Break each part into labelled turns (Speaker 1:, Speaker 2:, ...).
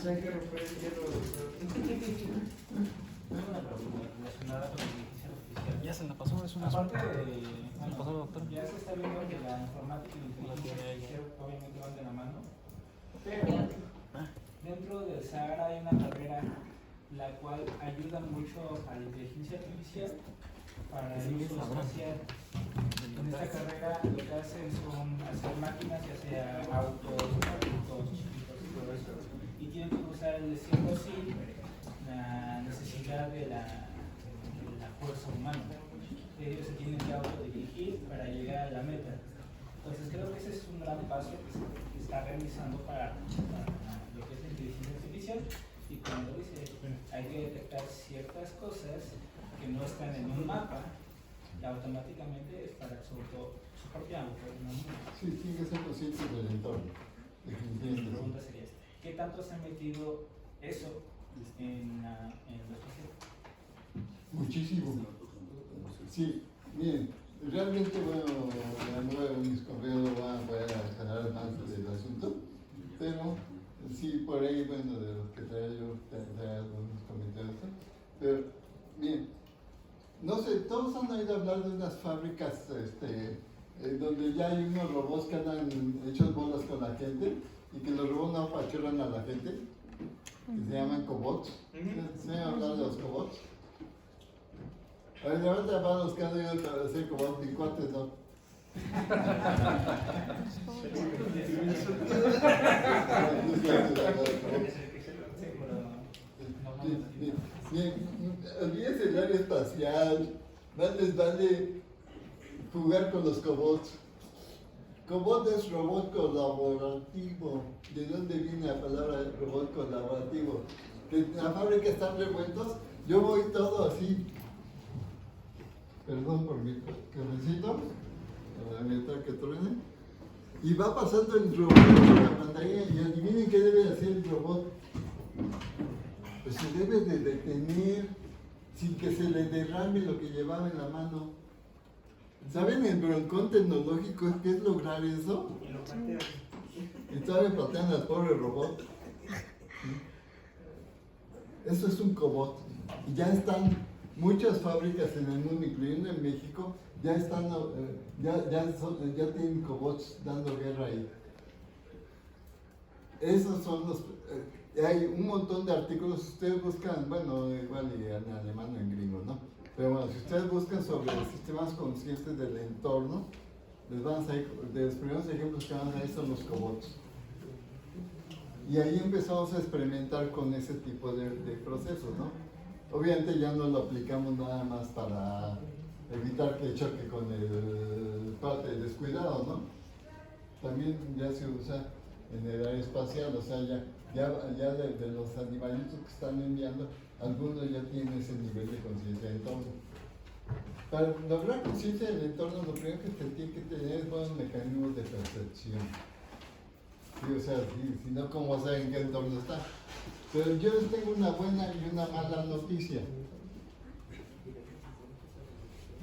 Speaker 1: hay que romper el hielo.
Speaker 2: Tengo una pregunta relacionada con la inteligencia artificial.
Speaker 3: Ya se la pasó, es una
Speaker 2: Aparte
Speaker 3: suerte.
Speaker 2: de,
Speaker 3: Se la pasó la doctora.
Speaker 2: ya se está viendo que la informática y la inteligencia artificial obviamente van de la mano, pero dentro del Sahara hay una carrera la cual ayuda mucho a la inteligencia artificial para el uso espacial. En esta carrera lo que hacen son hacer máquinas, ya sea autos, chiquitos y todo eso, y tienen que usar el desierto así la necesidad de la fuerza humana. Ellos se tienen que autodirigir para llegar a la meta. Entonces creo que ese es un gran paso que se está realizando para lo que es la inteligencia artificial, y cuando dice hay que detectar ciertas cosas que no están en un mapa, automáticamente es para su propia autonomía.
Speaker 4: Sí, tiene que ser consciente del entorno.
Speaker 2: Mi pregunta sería esta: ¿qué tanto se ha metido eso en lo espacial?
Speaker 4: Muchísimo. Sí, miren, realmente, bueno, la nueva mis correos van a poder aclarar más del asunto, pero sí, por ahí, bueno, de los que traía yo, traía algunos comentarios, pero, bien, no sé, todos han oído hablar de unas fábricas donde ya hay unos robots que andan hechos bolas con la gente y que los robots no apachurran a la gente, que se llaman cobots. ¿Se han hablado de los cobots? A ver, levanta la mano los que han oído hacer cobots, mi cuates no. Bien, olvídense el área espacial, más les vale jugar con los cobots. Cobot es robot colaborativo. ¿De dónde viene la palabra robot colaborativo? Que en la fábrica están revueltos, yo voy todo así. Perdón por mi cafecito, para evitar que truene. Y va pasando el robot por la pantalla y adivinen qué debe hacer el robot. Pues se debe de detener sin que se le derrame lo que llevaba en la mano. ¿Saben el broncón tecnológico que es lograr eso? Y todavía patean al pobre robot. Eso es un cobot. Y ya están muchas fábricas en el mundo, incluyendo en México, ya están, ya tienen cobots dando guerra ahí. Esos son los... hay un montón de artículos, si ustedes buscan, bueno, igual en alemán o en gringo, ¿no? Pero bueno, si ustedes buscan sobre sistemas conscientes del entorno, les van a salir, de los primeros ejemplos que van a salir son los cobots. Y ahí empezamos a experimentar con ese tipo de procesos, ¿no? Obviamente ya no lo aplicamos nada más para evitar que choque con el parte descuidado, ¿no? También ya se usa en el área espacial, o sea, ya de los animalitos que están enviando, algunos ya tienen ese nivel de conciencia del entorno. Para lograr conciencia del entorno, lo primero que se tiene que tener es buenos mecanismos de percepción. Sí, o sea, si no, ¿cómo saben en qué entorno está? Pero yo les tengo una buena y una mala noticia.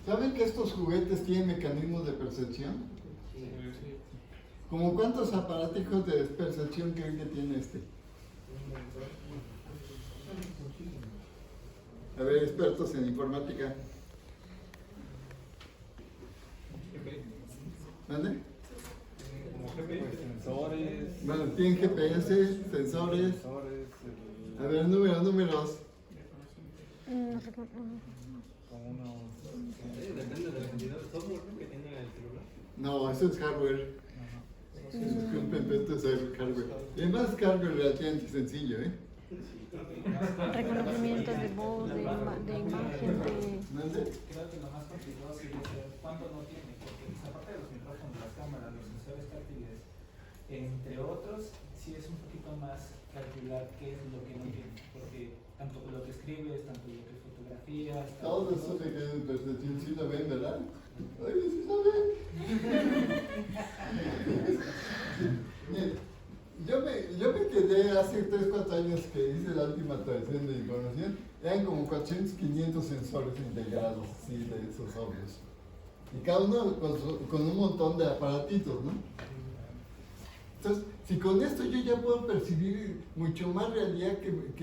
Speaker 4: ¿Saben que estos juguetes tienen mecanismos de percepción? ¿Cómo cuántos aparatos de percepción creen que tiene este? A ver, expertos en informática. ¿Vale?
Speaker 1: Sensores.
Speaker 4: Bueno, tienen GPS, sensores. A ver, números.
Speaker 1: Depende de la cantidad de software que tenga el celular.
Speaker 4: No, eso es hardware. Eso es completamente hardware. Y además es hardware relativamente sencillo, ¿eh?
Speaker 5: Reconocimiento de voz, de imagen, de...
Speaker 4: ¿Mande?
Speaker 2: Creo que lo más complicado sería saber cuánto no tiene, porque aparte de los micrófonos, las cámaras, los sensores táctiles, entre otros, sí es un poquito más calcular qué es lo que no tiene, porque tanto lo que escribes, tanto lo que fotografías,
Speaker 4: Todos esos mecanismos de percepción sí lo ven, ¿verdad? Oye, sí lo ven. Bien, yo me quedé hace 3-4 años que hice la última actualización de información, eran como 400, 500 sensores integrados, sí, de esos obvios. Y cada uno con un montón de aparatitos, ¿no? Entonces, si con esto yo ya puedo percibir mucho más realidad que lo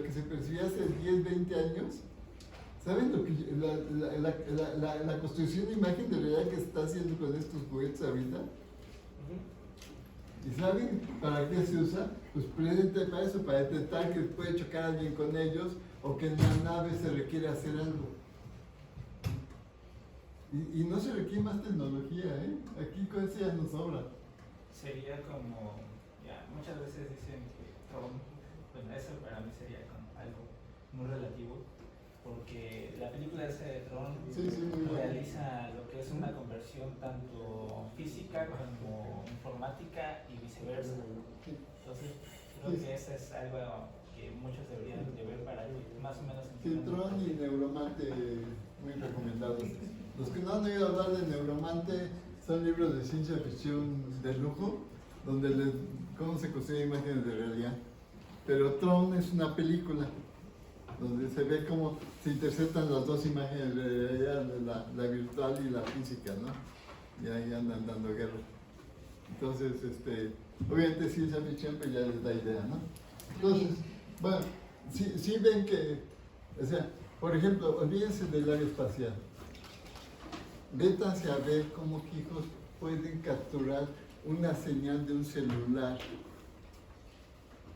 Speaker 4: que se percibía hace 10, 20 años, ¿saben lo que la construcción de imagen de realidad que se está haciendo con estos juguetes ahorita? ¿Y saben para qué se usa? Pues precisamente para eso, para detectar que puede chocar alguien con ellos o que en la nave se requiere hacer algo. Y no se requiere más tecnología, ¿eh? Aquí con eso ya nos sobra.
Speaker 2: Sería como, ya, muchas veces dicen que Tron, bueno, eso para mí sería como algo muy relativo, porque la película esa de Tron realiza lo que es una conversión tanto física como informática y viceversa. Entonces, creo que eso es algo que muchos deberían de ver para que más o menos entiendan.
Speaker 4: Tron y Neuromante, muy recomendados. Los que no han oído hablar de Neuromante son libros de ciencia ficción de lujo, donde cómo se construyen imágenes de realidad. Pero Tron es una película donde se ve cómo se interceptan las dos imágenes de realidad, la virtual y la física, ¿no? Y ahí andan dando guerra. Entonces, obviamente ciencia ficción pues ya les da idea, ¿no? Entonces, bueno, sí ven que, o sea, por ejemplo, olvídense del área espacial. Vétanse a ver cómo hijos pueden capturar una señal de un celular.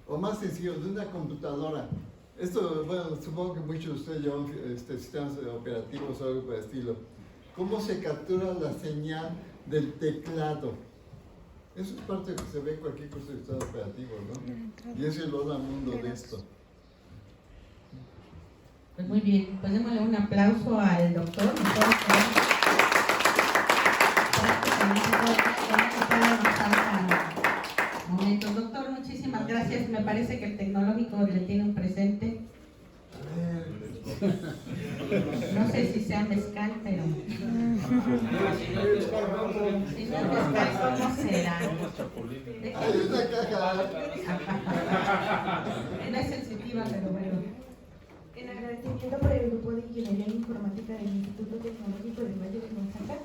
Speaker 4: O más sencillo, de una computadora. Esto, bueno, supongo que muchos de ustedes llevan sistemas operativos o algo por el estilo. ¿Cómo se captura la señal del teclado? Eso es parte de lo que se ve en cualquier curso de sistema operativo, ¿no? Y es el hola mundo de esto.
Speaker 6: Pues muy bien, pues démosle un aplauso al doctor. Momentos. Doctor, muchísimas gracias. Me parece que el tecnológico le tiene un presente. No sé si sea mezcal, pero si no es mezcal, ¿cómo será?
Speaker 4: ¡Ay, una caja!
Speaker 6: No es sensitiva, pero bueno.
Speaker 7: En agradecimiento por el Grupo de Ingeniería Informática del Instituto Tecnológico del Valle de Oaxaca,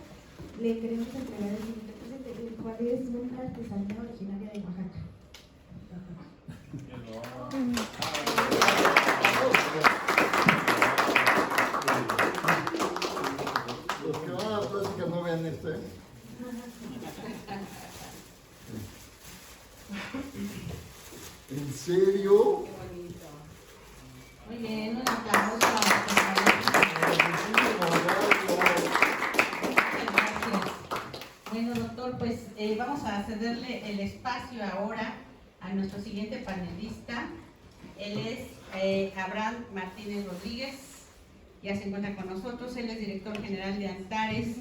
Speaker 7: le queremos entregar el siguiente presente, el cual es una artesanía originaria de Oaxaca.
Speaker 4: Los que van a la plática no vean esto, ¿eh? ¿En serio?
Speaker 6: Muy bien, un aplauso. Bueno, doctor, pues vamos a cederle el espacio ahora a nuestro siguiente panelista. Él es Abraham Martínez Rodríguez, ya se encuentra con nosotros. Él es director general de Antares,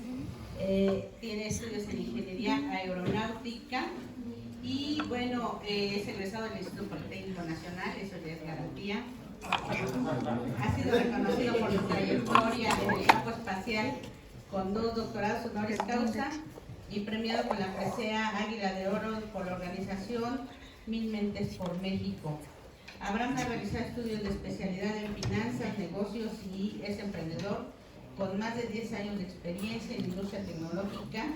Speaker 6: tiene estudios en ingeniería aeronáutica y bueno, es egresado del Instituto Politécnico Nacional, eso ya es garantía. Ha sido reconocido por su trayectoria en el campo espacial con 2 doctorados honoris causa y premiado con la presea Águila de Oro por la organización Mil Mentes por México. Abraham ha realizado estudios de especialidad en finanzas, negocios y es emprendedor con más de 10 años de experiencia en industria tecnológica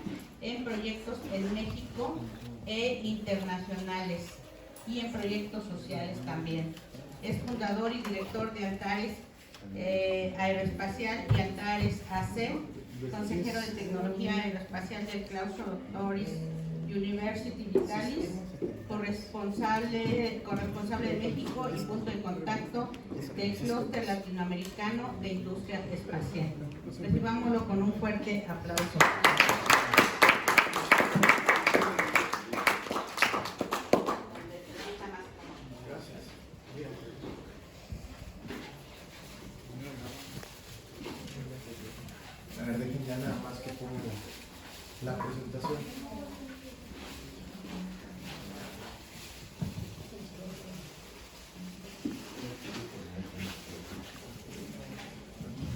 Speaker 6: en proyectos en México e internacionales y en proyectos sociales también. Es fundador y director de Antares Aeroespacial y Antares AC, consejero de Tecnología Aeroespacial del Claustro Doctoris University Vitalis, corresponsable de México y punto de contacto del Clúster Latinoamericano de Industria Espacial. Recibámoslo con un fuerte aplauso.
Speaker 8: A ver, dejen ya nada más que pongo la presentación.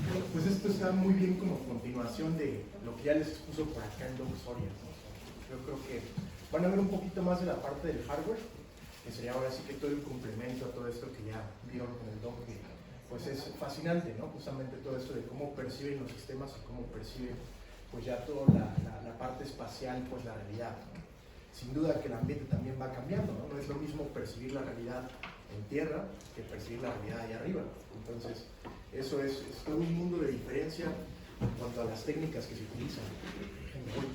Speaker 8: Bueno, pues esto está muy bien como continuación de lo que ya les expuso por acá en Doc Soria, ¿no? Yo creo que van a ver un poquito más de la parte del hardware, que sería ahora sí que todo el complemento a todo esto que ya vieron con el Doc, que pues es fascinante, ¿no? Justamente todo esto de cómo perciben los sistemas y cómo perciben pues ya toda la parte espacial, pues la realidad, ¿no? sin duda que el ambiente también va cambiando, ¿no? No es lo mismo percibir la realidad en tierra que percibir la realidad allá arriba. Entonces, eso es todo un mundo de diferencia en cuanto a las técnicas que se utilizan. Déjenme voy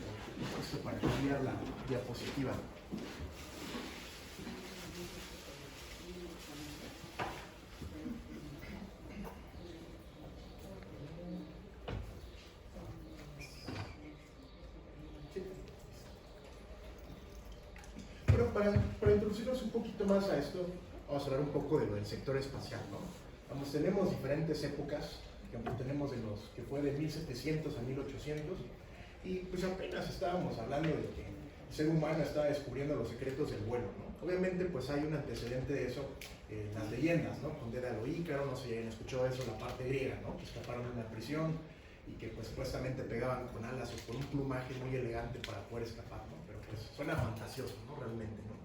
Speaker 8: por esto para cambiar la diapositiva. Bueno, para introducirnos un poquito más a esto, vamos a hablar un poco de lo del sector espacial, ¿no? Vamos, tenemos diferentes épocas, por ejemplo, tenemos de los que fue de 1700 a 1800, y pues apenas estábamos hablando de que el ser humano estaba descubriendo los secretos del vuelo, ¿no? Obviamente pues hay un antecedente de eso en las leyendas, ¿no? Con Dédalo Ícaro, no sé si hayan escuchado eso, la parte griega, ¿no? Que escaparon de una prisión y que pues supuestamente pegaban con alas o con un plumaje muy elegante para poder escapar, ¿no? Pero pues suena fantasioso, ¿no? Realmente, ¿no?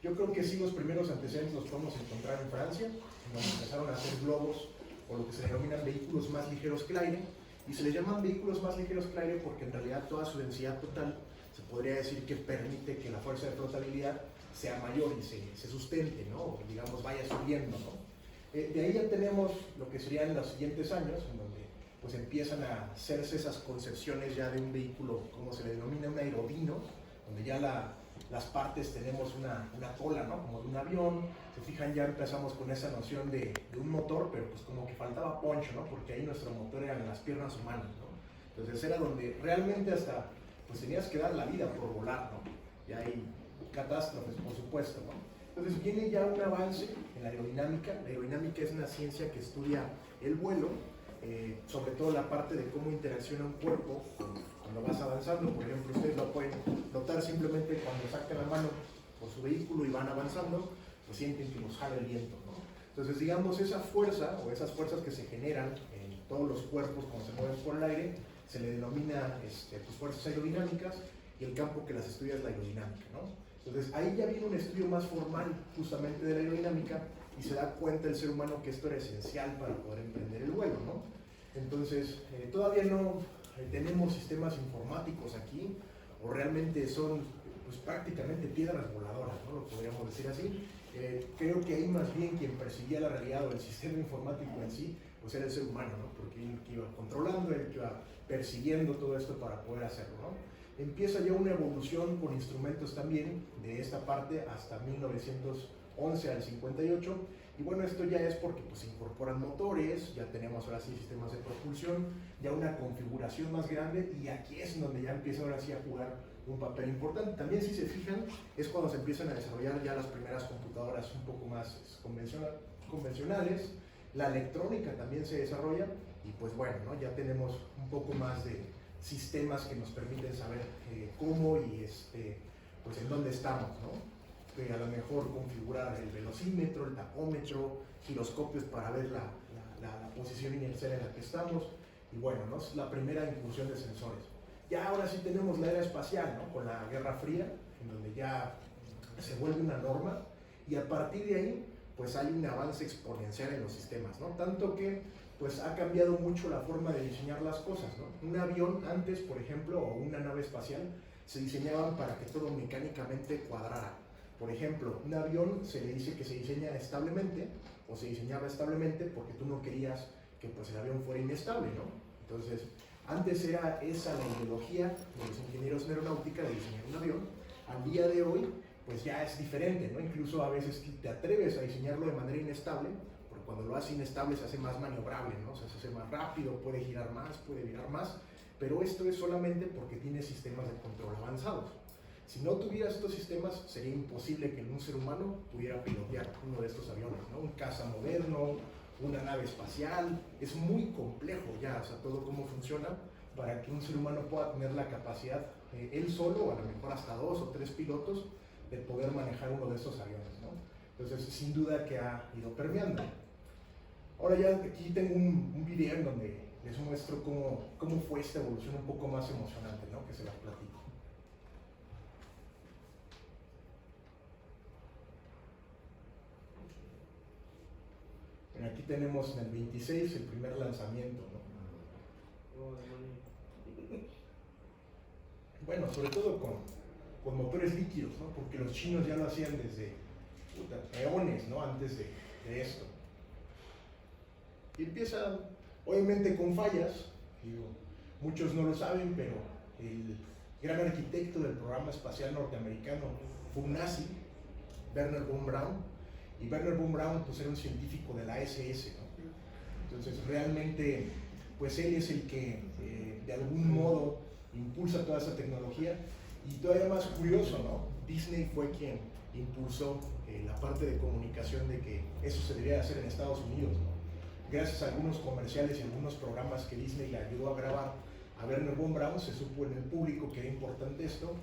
Speaker 8: Yo creo que sí, los primeros antecedentes los podemos encontrar en Francia, donde empezaron a hacer globos o lo que se denominan vehículos más ligeros que el aire, y se les llaman vehículos más ligeros que el aire porque en realidad toda su densidad total se podría decir que permite que la fuerza de flotabilidad sea mayor y se sustente, ¿no? O digamos vaya subiendo, ¿no? De ahí ya tenemos lo que serían los siguientes años, en donde pues empiezan a hacerse esas concepciones ya de un vehículo, como se le denomina, un aerodino, donde ya las partes tenemos una cola, ¿no? Como de un avión. Se fijan, ya empezamos con esa noción de un motor, pero pues como que faltaba poncho, ¿no? Porque ahí nuestro motor eran las piernas humanas, ¿no? Entonces era donde realmente hasta pues tenías que dar la vida por volar, ¿no? Y hay catástrofes, por supuesto, ¿no? Entonces viene ya un avance en la aerodinámica. La aerodinámica es una ciencia que estudia el vuelo, sobre todo la parte de cómo interacciona un cuerpo cuando vas avanzando. Por ejemplo, ustedes lo pueden notar simplemente cuando sacan la mano por su vehículo y van avanzando, pues sienten que los jala el viento, ¿no? Entonces, digamos, esa fuerza o esas fuerzas que se generan en todos los cuerpos cuando se mueven por el aire, se le denomina pues, fuerzas aerodinámicas, y el campo que las estudia es la aerodinámica, ¿no? Entonces, ahí ya viene un estudio más formal justamente de la aerodinámica, y se da cuenta el ser humano que esto era esencial para poder emprender el vuelo, ¿no? Entonces, todavía no tenemos sistemas informáticos aquí, o realmente son pues, prácticamente piedras voladoras, ¿no? Lo podríamos decir así. Creo que ahí más bien quien percibía la realidad o el sistema informático en sí, pues era el ser humano, ¿no? Porque él que iba controlando, él que iba persiguiendo todo esto para poder hacerlo, ¿no? Empieza ya una evolución con instrumentos también de esta parte hasta 1911 al 58, y bueno, esto ya es porque pues se incorporan motores, ya tenemos ahora sí sistemas de propulsión, ya una configuración más grande, y aquí es donde ya empieza ahora sí a jugar un papel importante. También, si se fijan, es cuando se empiezan a desarrollar ya las primeras computadoras un poco más convencionales, la electrónica también se desarrolla, y pues bueno, ¿no? Ya tenemos un poco más de sistemas que nos permiten saber cómo y pues en dónde estamos, ¿no? A lo mejor configurar el velocímetro, el tacómetro, giroscopios para ver la posición inercial en la que estamos, y bueno, ¿no? Es la primera incursión de sensores. Ya ahora sí tenemos la era espacial, ¿no? Con la Guerra Fría, en donde ya se vuelve una norma, y a partir de ahí pues hay un avance exponencial en los sistemas, ¿no? Tanto que pues ha cambiado mucho la forma de diseñar las cosas, ¿no? Un avión antes, por ejemplo, o una nave espacial, se diseñaban para que todo mecánicamente cuadrara. Por ejemplo, un avión se le dice que se diseña establemente, o se diseñaba establemente porque tú no querías que pues, el avión fuera inestable, ¿no? Entonces, antes era esa la ideología de los ingenieros en aeronáutica de diseñar un avión. Al día de hoy, pues ya es diferente, ¿no? Incluso a veces te atreves a diseñarlo de manera inestable, porque cuando lo haces inestable se hace más maniobrable, ¿no? O sea, se hace más rápido, puede girar más, puede virar más, pero esto es solamente porque tiene sistemas de control avanzados. Si no tuvieras estos sistemas, sería imposible que un ser humano pudiera pilotear uno de estos aviones, ¿no? Un caza moderno, una nave espacial, es muy complejo ya, o sea, todo cómo funciona para que un ser humano pueda tener la capacidad, él solo, o a lo mejor hasta 2 o 3 pilotos, de poder manejar uno de estos aviones, ¿no? Entonces, sin duda que ha ido permeando. Ahora ya aquí tengo un video en donde les muestro cómo fue esta evolución un poco más emocionante, ¿no? Que se las platico. Aquí tenemos en el 26 el primer lanzamiento, ¿no? Bueno, sobre todo con con motores líquidos, ¿no? Porque los chinos ya lo hacían desde eones, ¿no? Antes de esto. Y empieza, obviamente, con fallas. Digo, muchos no lo saben, pero el gran arquitecto del programa espacial norteamericano fue un nazi, Wernher von Braun, y Wernher von Braun pues era un científico de la SS, ¿no? Entonces realmente pues él es el que de algún modo impulsa toda esa tecnología. Y todavía más curioso, ¿no? Disney fue quien impulsó la parte de comunicación de que eso se debería hacer en Estados Unidos, ¿no? Gracias a algunos comerciales y algunos programas que Disney le ayudó a grabar a Wernher von Braun, se supo en el público que era importante esto,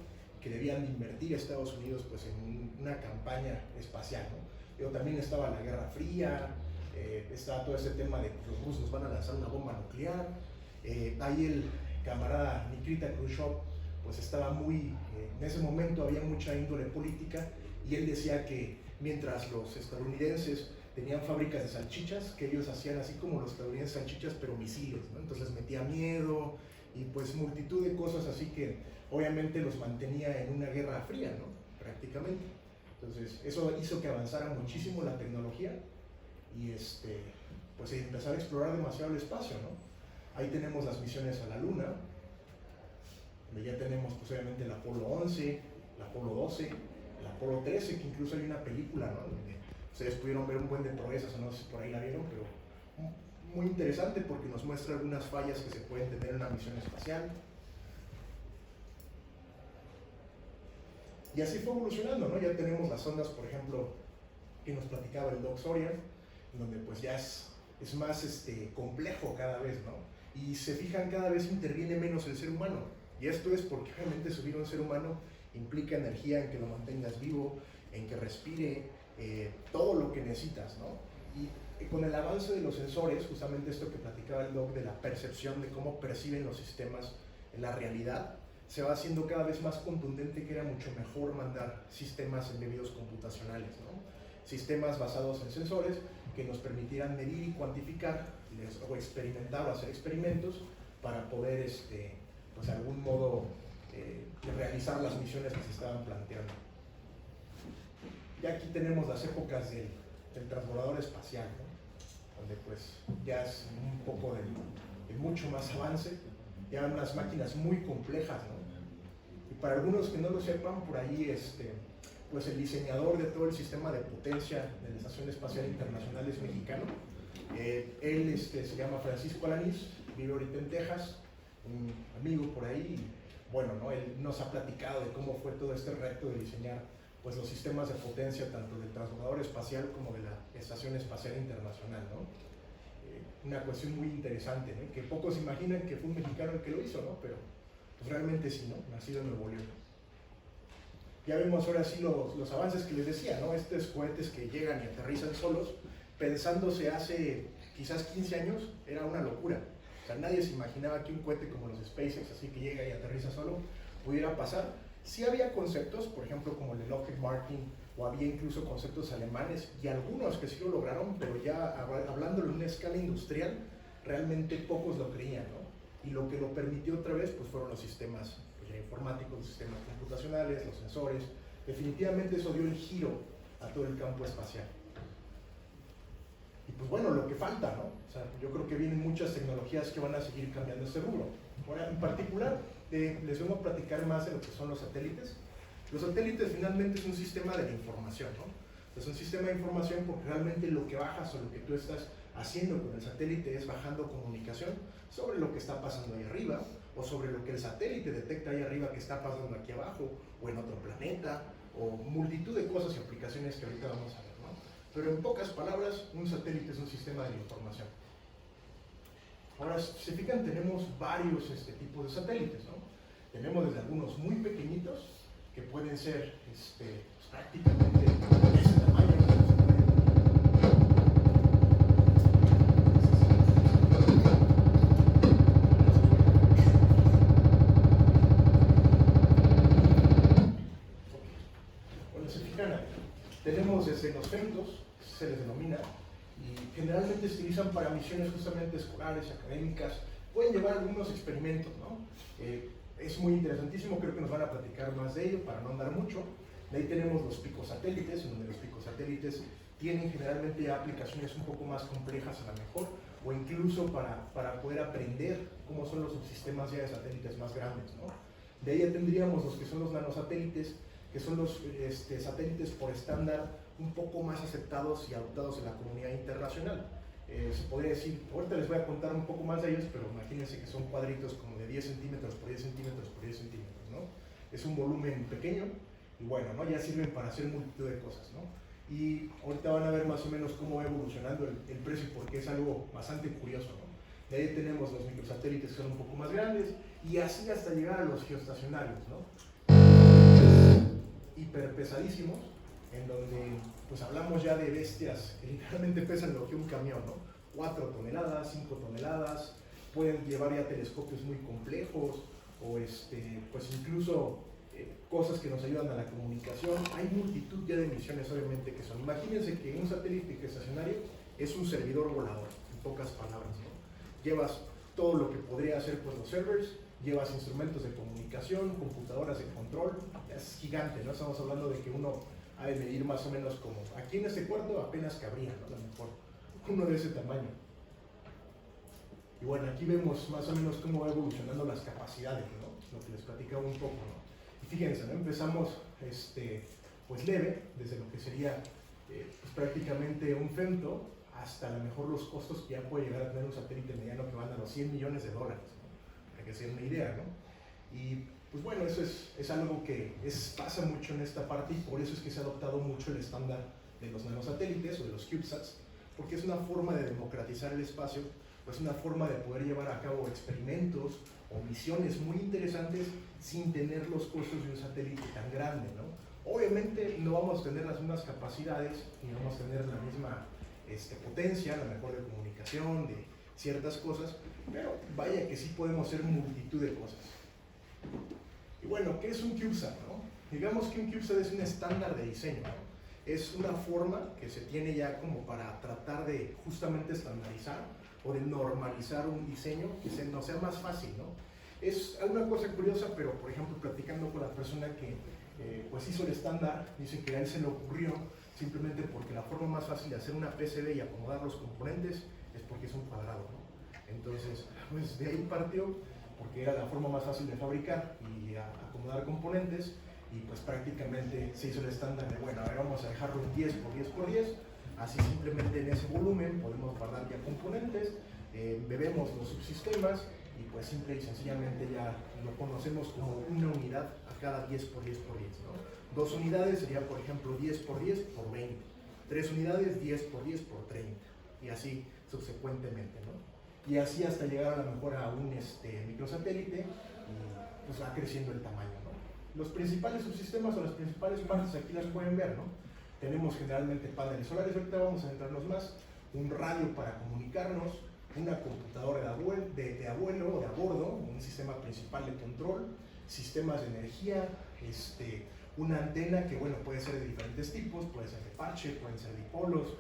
Speaker 8: que debían de invertir a Estados Unidos pues, en una campaña espacial, ¿no? Pero también estaba la Guerra Fría, estaba todo ese tema de que los rusos van a lanzar una bomba nuclear. Ahí el camarada Nikita Khrushchev pues estaba muy, en ese momento había mucha índole política, y él decía que mientras los estadounidenses tenían fábricas de salchichas, que ellos hacían así como los estadounidenses salchichas, pero misiles, ¿no? Entonces les metía miedo y pues multitud de cosas así que obviamente los mantenía en una guerra fría, ¿no? Prácticamente. Entonces eso hizo que avanzara muchísimo la tecnología y pues empezar a explorar demasiado el espacio, ¿no? Ahí tenemos las misiones a la Luna, donde ya tenemos pues obviamente el Apolo 11, el Apolo 12, el Apolo 13, que incluso hay una película, ¿no? Donde ustedes pudieron ver un buen de proezas, no sé si por ahí la vieron, pero muy interesante porque nos muestra algunas fallas que se pueden tener en una misión espacial. Y así fue evolucionando, ¿no? Ya tenemos las sondas, por ejemplo, que nos platicaba el Doc Soria, donde pues ya es más complejo cada vez, ¿no? Y se fijan, cada vez interviene menos el ser humano. Y esto es porque obviamente subir a un ser humano implica energía en que lo mantengas vivo, en que respire, todo lo que necesitas, ¿no? Y con el avance de los sensores, justamente esto que platicaba el Doc de la percepción de cómo perciben los sistemas en la realidad, se va haciendo cada vez más contundente que era mucho mejor mandar sistemas embebidos computacionales, ¿no? Sistemas basados en sensores que nos permitieran medir y cuantificar o experimentar o hacer experimentos para poder, pues de algún modo, realizar las misiones que se estaban planteando. Y aquí tenemos las épocas del transbordador espacial, ¿no? Donde pues ya es un poco de mucho más avance, ya unas máquinas muy complejas, ¿no? Y para algunos que no lo sepan, por ahí pues el diseñador de todo el sistema de potencia de la Estación Espacial Internacional es mexicano. Él se llama Francisco Alanís, vive ahorita en Texas, un amigo por ahí, y bueno, ¿no? Él nos ha platicado de cómo fue todo este reto de diseñar pues, los sistemas de potencia tanto del transbordador espacial como de la Estación Espacial Internacional, ¿no? Una cuestión muy interesante, ¿no? Que pocos imaginan que fue un mexicano el que lo hizo, ¿no? Pero pues realmente sí, ¿no? Nacido en Nuevo León. Ya vemos ahora sí los avances que les decía, ¿no? Estos cohetes que llegan y aterrizan solos, pensándose hace quizás 15 años, era una locura. O sea, nadie se imaginaba que un cohete como los SpaceX, así que llega y aterriza solo, pudiera pasar. Sí había conceptos, por ejemplo, como el de Lockheed Martin, o había incluso conceptos alemanes, y algunos que sí lo lograron, pero ya hablando en una escala industrial, realmente pocos lo creían, ¿no? Y lo que lo permitió otra vez, pues fueron los sistemas informáticos, los sistemas computacionales, los sensores. Definitivamente eso dio el giro a todo el campo espacial. Y pues bueno, lo que falta, ¿no? O sea, yo creo que vienen muchas tecnologías que van a seguir cambiando este rubro. Ahora, en particular, les vengo a platicar más de lo que son los satélites. Los satélites finalmente es un sistema de la información, ¿no? Es un sistema de información porque realmente lo que bajas o lo que tú estás haciendo con el satélite es bajando comunicación sobre lo que está pasando ahí arriba, o sobre lo que el satélite detecta ahí arriba que está pasando aquí abajo, o en otro planeta, o multitud de cosas y aplicaciones que ahorita vamos a ver, ¿no? Pero en pocas palabras, un satélite es un sistema de información. Ahora, si se fijan, tenemos varios tipos de satélites, ¿no? Tenemos desde algunos muy pequeñitos, que pueden ser pues, prácticamente de ese tamaño. Tenemos desde los femtos, se les denomina, y generalmente se utilizan para misiones justamente escolares, académicas, pueden llevar algunos experimentos, ¿no? es muy interesantísimo, creo que nos van a platicar más de ello para no andar mucho. De ahí tenemos los picosatélites, en donde los picosatélites tienen generalmente ya aplicaciones un poco más complejas a lo mejor, o incluso para poder aprender cómo son los subsistemas ya de satélites más grandes, ¿no? De ahí ya tendríamos los que son los nanosatélites, que son los satélites por estándar un poco más aceptados y adoptados en la comunidad internacional. Se podría decir, ahorita les voy a contar un poco más de ellos, pero imagínense que son cuadritos como de 10 centímetros por 10 centímetros por 10 centímetros, ¿no? Es un volumen pequeño y bueno, ¿no? Ya sirven para hacer multitud de cosas, ¿no? Y ahorita van a ver más o menos cómo va evolucionando el precio, porque es algo bastante curioso, ¿no? De ahí tenemos los microsatélites que son un poco más grandes y así hasta llegar a los geoestacionarios, ¿no? Hiper pesadísimos, en donde pues hablamos ya de bestias que literalmente pesan lo que un camión, ¿no? 4 toneladas, 5 toneladas, pueden llevar ya telescopios muy complejos o pues incluso cosas que nos ayudan a la comunicación. Hay multitud ya de misiones obviamente que son. Imagínense que un satélite geoestacionario es un servidor volador, en pocas palabras, ¿no? Llevas todo lo que podría hacer pues los servers, llevas instrumentos de comunicación, computadoras de control, es gigante, ¿no? Estamos hablando de que uno ha de medir más o menos como, aquí en este cuarto apenas cabría, ¿no? A lo mejor uno de ese tamaño. Y bueno, aquí vemos más o menos cómo va evolucionando las capacidades, ¿no? Lo que les platicaba un poco, ¿no? Y fíjense, ¿no? Empezamos pues leve, desde lo que sería pues prácticamente un femto, hasta a lo mejor los costos que ya puede llegar a tener un satélite mediano que van a los $100 millones, ¿no? Para que se den una idea, ¿no? Y pues bueno, eso es algo que pasa mucho en esta parte y por eso es que se ha adoptado mucho el estándar de los nanosatélites o de los CubeSats, porque es una forma de democratizar el espacio, pues una forma de poder llevar a cabo experimentos o misiones muy interesantes sin tener los costos de un satélite tan grande, ¿no? Obviamente no vamos a tener las mismas capacidades ni vamos a tener la misma potencia, la mejor de comunicación, de ciertas cosas, pero vaya que sí podemos hacer multitud de cosas. Y bueno, ¿qué es un CubeSat, no? Digamos que un CubeSat es un estándar de diseño, ¿no? Es una forma que se tiene ya como para tratar de justamente estandarizar o de normalizar un diseño que nos sea más fácil, ¿no? Es una cosa curiosa, pero por ejemplo, platicando con la persona que pues hizo el estándar, dice que a él se le ocurrió simplemente porque la forma más fácil de hacer una PCB y acomodar los componentes es porque es un cuadrado, ¿no? Entonces, pues de ahí partió, porque era la forma más fácil de fabricar y acomodar componentes, y pues prácticamente se hizo el estándar de, bueno, a ver, vamos a dejarlo en 10 por 10 por 10, así simplemente en ese volumen podemos guardar ya componentes, bebemos los subsistemas, y pues simple y sencillamente ya lo conocemos como una unidad a cada 10 por 10 por 10, ¿no? 2 unidades sería, por ejemplo, 10 por 10 por 20, 3 unidades, 10 por 10 por 30, y así subsecuentemente, ¿no? Y así hasta llegar a lo mejor a un microsatélite, y pues va creciendo el tamaño, ¿no? Los principales subsistemas o las principales partes aquí las pueden ver, ¿no? Tenemos generalmente paneles solares, ahorita vamos a centrarnos más, un radio para comunicarnos, una computadora de abuelo o de a bordo, un sistema principal de control, sistemas de energía, una antena que bueno, puede ser de diferentes tipos, puede ser de parche, pueden ser dipolos,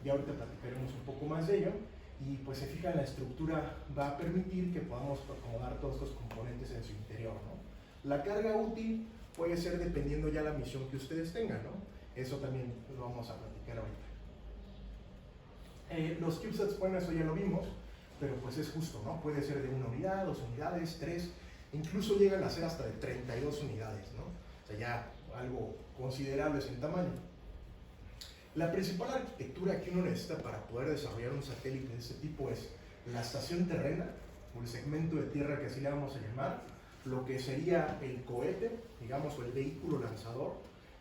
Speaker 8: y ahorita platicaremos un poco más de ello. Y pues se fijan, la estructura va a permitir que podamos acomodar todos estos componentes en su interior, ¿no? La carga útil puede ser dependiendo ya la misión que ustedes tengan, ¿no? Eso también lo vamos a platicar ahorita. Los CubeSats, bueno, eso ya lo vimos, pero pues es justo, ¿no? Puede ser de 1 unidad, 2 unidades, 3, incluso llegan a ser hasta de 32 unidades, ¿no? O sea, ya algo considerable en tamaño. La principal arquitectura que uno necesita para poder desarrollar un satélite de este tipo es la estación terrena, o el segmento de tierra que así le vamos a llamar, lo que sería el cohete, digamos, o el vehículo lanzador,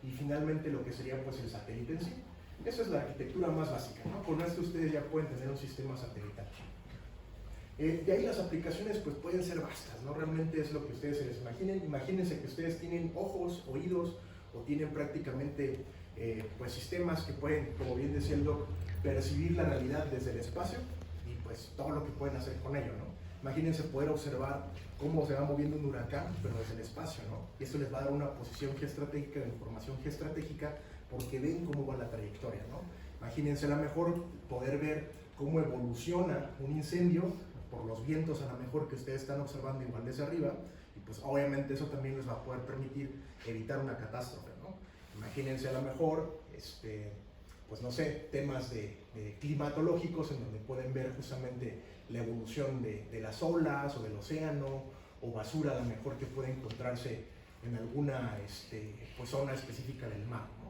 Speaker 8: y finalmente lo que sería pues el satélite en sí. Esa es la arquitectura más básica, ¿no? Con esto ustedes ya pueden tener un sistema satelital. De ahí las aplicaciones pues pueden ser vastas, ¿no? Realmente es lo que ustedes se les imaginen. Imagínense que ustedes tienen ojos, oídos, o tienen prácticamente pues sistemas que pueden, como bien decía el doc, percibir la realidad desde el espacio y pues todo lo que pueden hacer con ello, ¿no? Imagínense poder observar cómo se va moviendo un huracán, pero desde el espacio, ¿no? Y esto les va a dar una posición geoestratégica, de información geoestratégica, porque ven cómo va la trayectoria, ¿no? Imagínense a lo mejor poder ver cómo evoluciona un incendio por los vientos a lo mejor que ustedes están observando igual desde arriba, y pues obviamente eso también les va a poder permitir evitar una catástrofe, ¿no? Imagínense a lo mejor, pues no sé, temas de climatológicos en donde pueden ver justamente la evolución de las olas o del océano, o basura a lo mejor que puede encontrarse en alguna pues zona específica del mar, ¿no?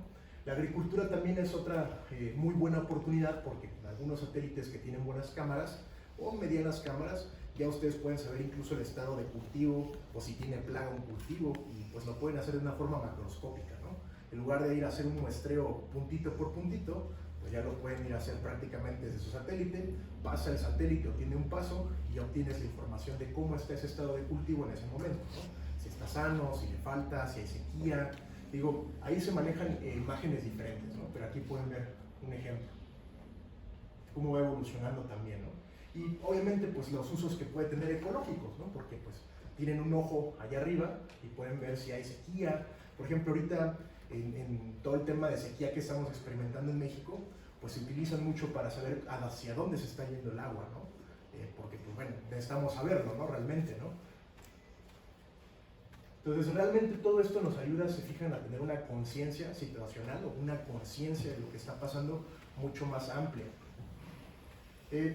Speaker 8: La agricultura también es otra muy buena oportunidad, porque con algunos satélites que tienen buenas cámaras o medianas cámaras, ya ustedes pueden saber incluso el estado de cultivo o si tiene plaga un cultivo, y pues lo pueden hacer de una forma macroscópica, ¿no? En lugar de ir a hacer un muestreo puntito por puntito, pues ya lo pueden ir a hacer prácticamente desde su satélite. Pasa el satélite, obtiene un paso y ya obtienes la información de cómo está ese estado de cultivo en ese momento, ¿no? Si está sano, si le falta, si hay sequía. Digo, ahí se manejan imágenes diferentes, ¿no? Pero aquí pueden ver un ejemplo, cómo va evolucionando también, ¿no? Y obviamente pues los usos que puede tener ecológicos, ¿no? Porque pues tienen un ojo allá arriba y pueden ver si hay sequía. Por ejemplo, ahorita en todo el tema de sequía que estamos experimentando en México, pues se utilizan mucho para saber hacia dónde se está yendo el agua, ¿no? Porque pues bueno, necesitamos saberlo, ¿no? Realmente, ¿no? Entonces realmente todo esto nos ayuda, se fijan, a tener una conciencia situacional o una conciencia de lo que está pasando mucho más amplia.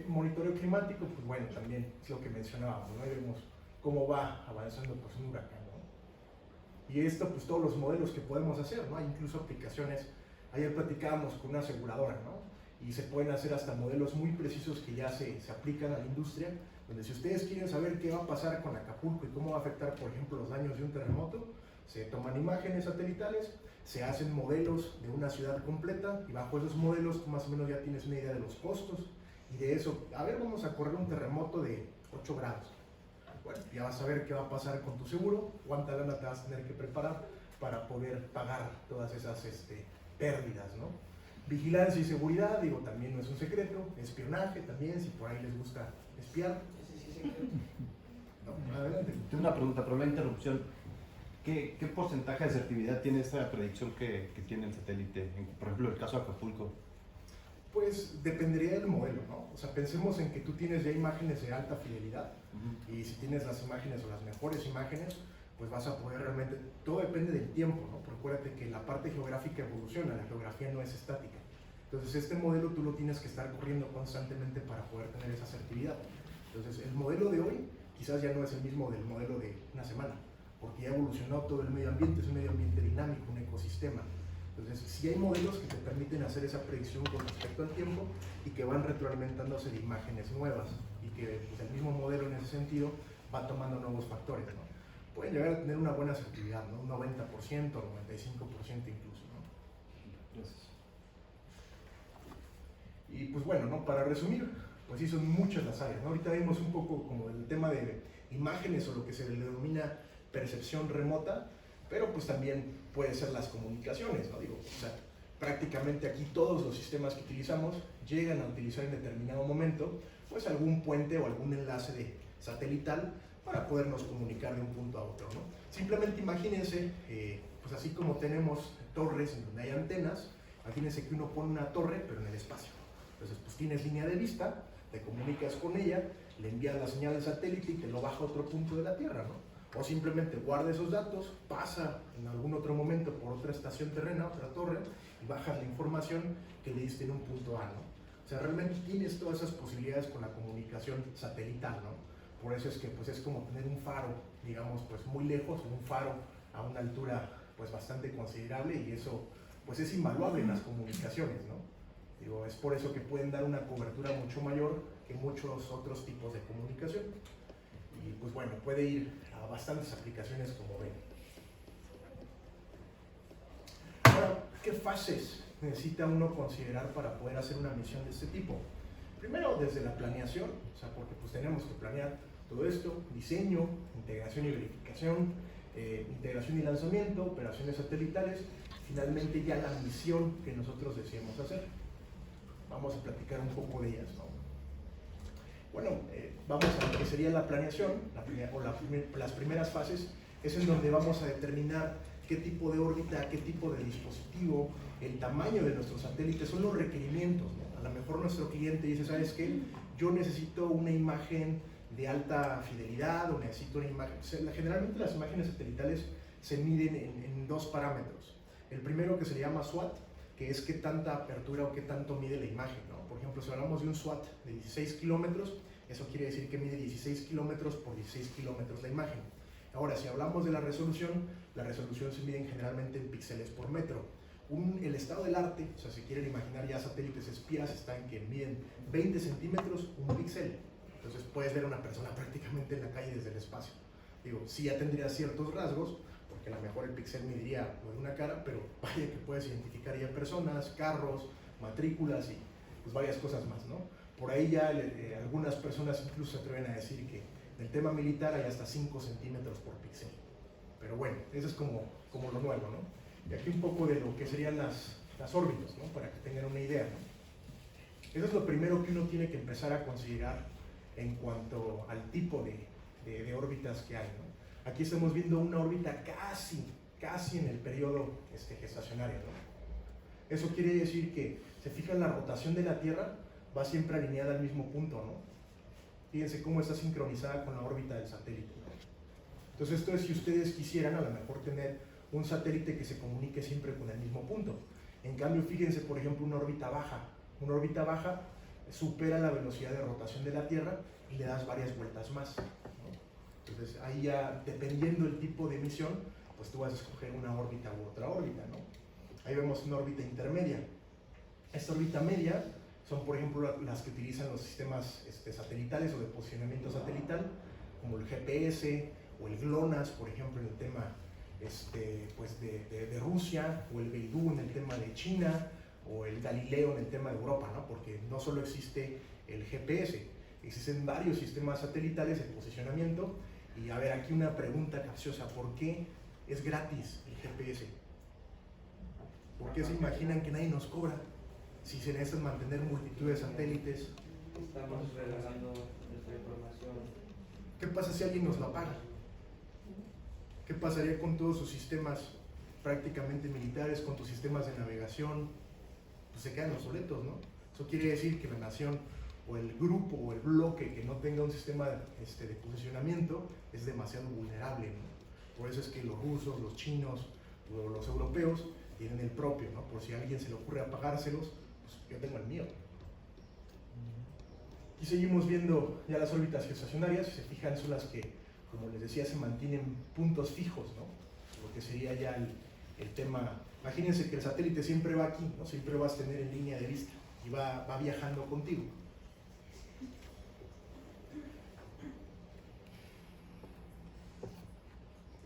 Speaker 8: Monitoreo climático, pues bueno, también es lo que mencionábamos, ¿no? Y vemos cómo va avanzando pues un huracán, ¿no? Y esto, pues todos los modelos que podemos hacer, ¿no? Hay incluso aplicaciones, ayer platicábamos con una aseguradora, ¿no? Y se pueden hacer hasta modelos muy precisos que ya se aplican a la industria, donde si ustedes quieren saber qué va a pasar con Acapulco y cómo va a afectar, por ejemplo, los daños de un terremoto, se toman imágenes satelitales, se hacen modelos de una ciudad completa, y bajo esos modelos tú más o menos ya tienes una idea de los costos, y de eso, a ver, vamos a correr un terremoto de 8 grados. Bueno, ya vas a ver qué va a pasar con tu seguro, cuánta lana te vas a tener que preparar para poder pagar todas esas pérdidas, ¿no? Vigilancia y seguridad, digo, también no es un secreto. Espionaje también, si por ahí les gusta espiar. No, adelante.
Speaker 9: Tengo una pregunta, pero la interrupción. ¿Qué porcentaje de asertividad tiene esta predicción que tiene el satélite? Por ejemplo, el caso de Acapulco.
Speaker 8: Pues dependería del modelo, ¿no? O sea, pensemos en que tú tienes ya imágenes de alta fidelidad, y si tienes las imágenes o las mejores imágenes, pues vas a poder realmente, todo depende del tiempo, ¿no? Porque acuérdate que la parte geográfica evoluciona, la geografía no es estática. Entonces este modelo tú lo tienes que estar corriendo constantemente para poder tener esa asertividad. Entonces el modelo de hoy quizás ya no es el mismo del modelo de una semana, porque ya evolucionó todo el medio ambiente, es un medio ambiente dinámico, un ecosistema. Entonces, sí hay modelos que te permiten hacer esa predicción con respecto al tiempo y que van retroalimentándose de imágenes nuevas, y que pues, el mismo modelo en ese sentido va tomando nuevos factores, ¿no? Pueden llegar a tener una buena asertividad, ¿no? Un 90%, 95% incluso, ¿no?
Speaker 9: Gracias.
Speaker 8: Y pues bueno, ¿no? Para resumir, pues sí son muchas las áreas, ¿no? Ahorita vimos un poco como el tema de imágenes o lo que se le denomina percepción remota, pero pues también puede ser las comunicaciones, ¿no? Digo, o sea, prácticamente aquí todos los sistemas que utilizamos llegan a utilizar en determinado momento pues algún puente o algún enlace satelital para podernos comunicar de un punto a otro, ¿no? Simplemente imagínense, pues así como tenemos torres en donde hay antenas, imagínense que uno pone una torre pero en el espacio. Entonces pues tienes línea de vista, te comunicas con ella, le envías la señal al satélite y te lo baja a otro punto de la Tierra, ¿no? O simplemente guarda esos datos, pasa en algún otro momento por otra estación terrena, otra torre, y bajas la información que le diste en un punto A, ¿no? O sea, realmente tienes todas esas posibilidades con la comunicación satelital, ¿no? Por eso es que pues, es como tener un faro, digamos, pues muy lejos, un faro a una altura pues bastante considerable, y eso pues es invaluable en las comunicaciones, ¿no? Digo, es por eso que pueden dar una cobertura mucho mayor que muchos otros tipos de comunicación. Y pues bueno, puede ir a bastantes aplicaciones como ven. Ahora, ¿qué fases necesita uno considerar para poder hacer una misión de este tipo? Primero, desde la planeación, o sea, porque pues tenemos que planear todo esto: diseño, integración y verificación, integración y lanzamiento, operaciones satelitales, finalmente ya la misión que nosotros deseamos hacer. Vamos a platicar un poco de ellas, ¿no? Bueno, vamos a lo que sería la planeación, las primeras fases, es en donde vamos a determinar qué tipo de órbita, qué tipo de dispositivo, el tamaño de nuestros satélites, son los requerimientos, ¿no? A lo mejor nuestro cliente dice, ¿sabes qué? Yo necesito una imagen de alta fidelidad o necesito una imagen. O sea, generalmente las imágenes satelitales se miden en dos parámetros. El primero, que se le llama SWAT, que es qué tanta apertura o qué tanto mide la imagen, ¿no? Por ejemplo, si hablamos de un SWAT de 16 kilómetros, eso quiere decir que mide 16 kilómetros por 16 kilómetros la imagen. Ahora, si hablamos de la resolución se mide generalmente en píxeles por metro. El estado del arte, o sea, si quieren imaginar ya satélites espías, está en que miden 20 centímetros un píxel. Entonces puedes ver a una persona prácticamente en la calle desde el espacio. Digo, sí ya tendría ciertos rasgos, porque a lo mejor el píxel mediría no de una cara, pero vaya que puedes identificar ya personas, carros, matrículas y pues varias cosas más, ¿no? Por ahí ya algunas personas incluso se atreven a decir que en el tema militar hay hasta 5 centímetros por píxel. Pero bueno, eso es como lo nuevo, ¿no? Y aquí un poco de lo que serían las órbitas, ¿no? Para que tengan una idea, ¿no? Eso es lo primero que uno tiene que empezar a considerar en cuanto al tipo de órbitas que hay, ¿no? Aquí estamos viendo una órbita casi en el periodo gestacionario, ¿no? Eso quiere decir que, se fijan, la rotación de la Tierra va siempre alineada al mismo punto, ¿no? Fíjense cómo está sincronizada con la órbita del satélite, ¿no? Entonces esto es si ustedes quisieran a lo mejor tener un satélite que se comunique siempre con el mismo punto. En cambio, fíjense, por ejemplo, una órbita baja supera la velocidad de rotación de la Tierra y le das varias vueltas más, ¿no? Entonces ahí ya, dependiendo del tipo de misión, pues tú vas a escoger una órbita u otra órbita, ¿no? Ahí vemos una órbita intermedia. Esta órbita media son, por ejemplo, las que utilizan los sistemas satelitales o de posicionamiento satelital, como el GPS o el GLONASS, por ejemplo, en el tema pues de Rusia, o el Beidou en el tema de China, o el Galileo en el tema de Europa, ¿no? Porque no solo existe el GPS, existen varios sistemas satelitales de posicionamiento. Y a ver, aquí una pregunta capciosa: ¿por qué es gratis el GPS? ¿Por qué se imaginan que nadie nos cobra si se necesitan mantener multitud de satélites?
Speaker 1: Estamos regalando nuestra información.
Speaker 8: ¿Qué pasa si alguien nos la paga? ¿Qué pasaría con todos sus sistemas prácticamente militares, con tus sistemas de navegación? Pues se quedan obsoletos, ¿no? Eso quiere decir que la nación o el grupo o el bloque que no tenga un sistema de posicionamiento es demasiado vulnerable, ¿no? Por eso es que los rusos, los chinos o los europeos tienen el propio, ¿no? Por si a alguien se le ocurre apagárselos, pues yo tengo el mío. Y seguimos viendo ya las órbitas gestacionarias. Si se fijan, son las que, como les decía, se mantienen puntos fijos, ¿no? Lo que sería ya el tema. Imagínense que el satélite siempre va aquí, ¿no? Siempre vas a tener en línea de vista y va viajando contigo.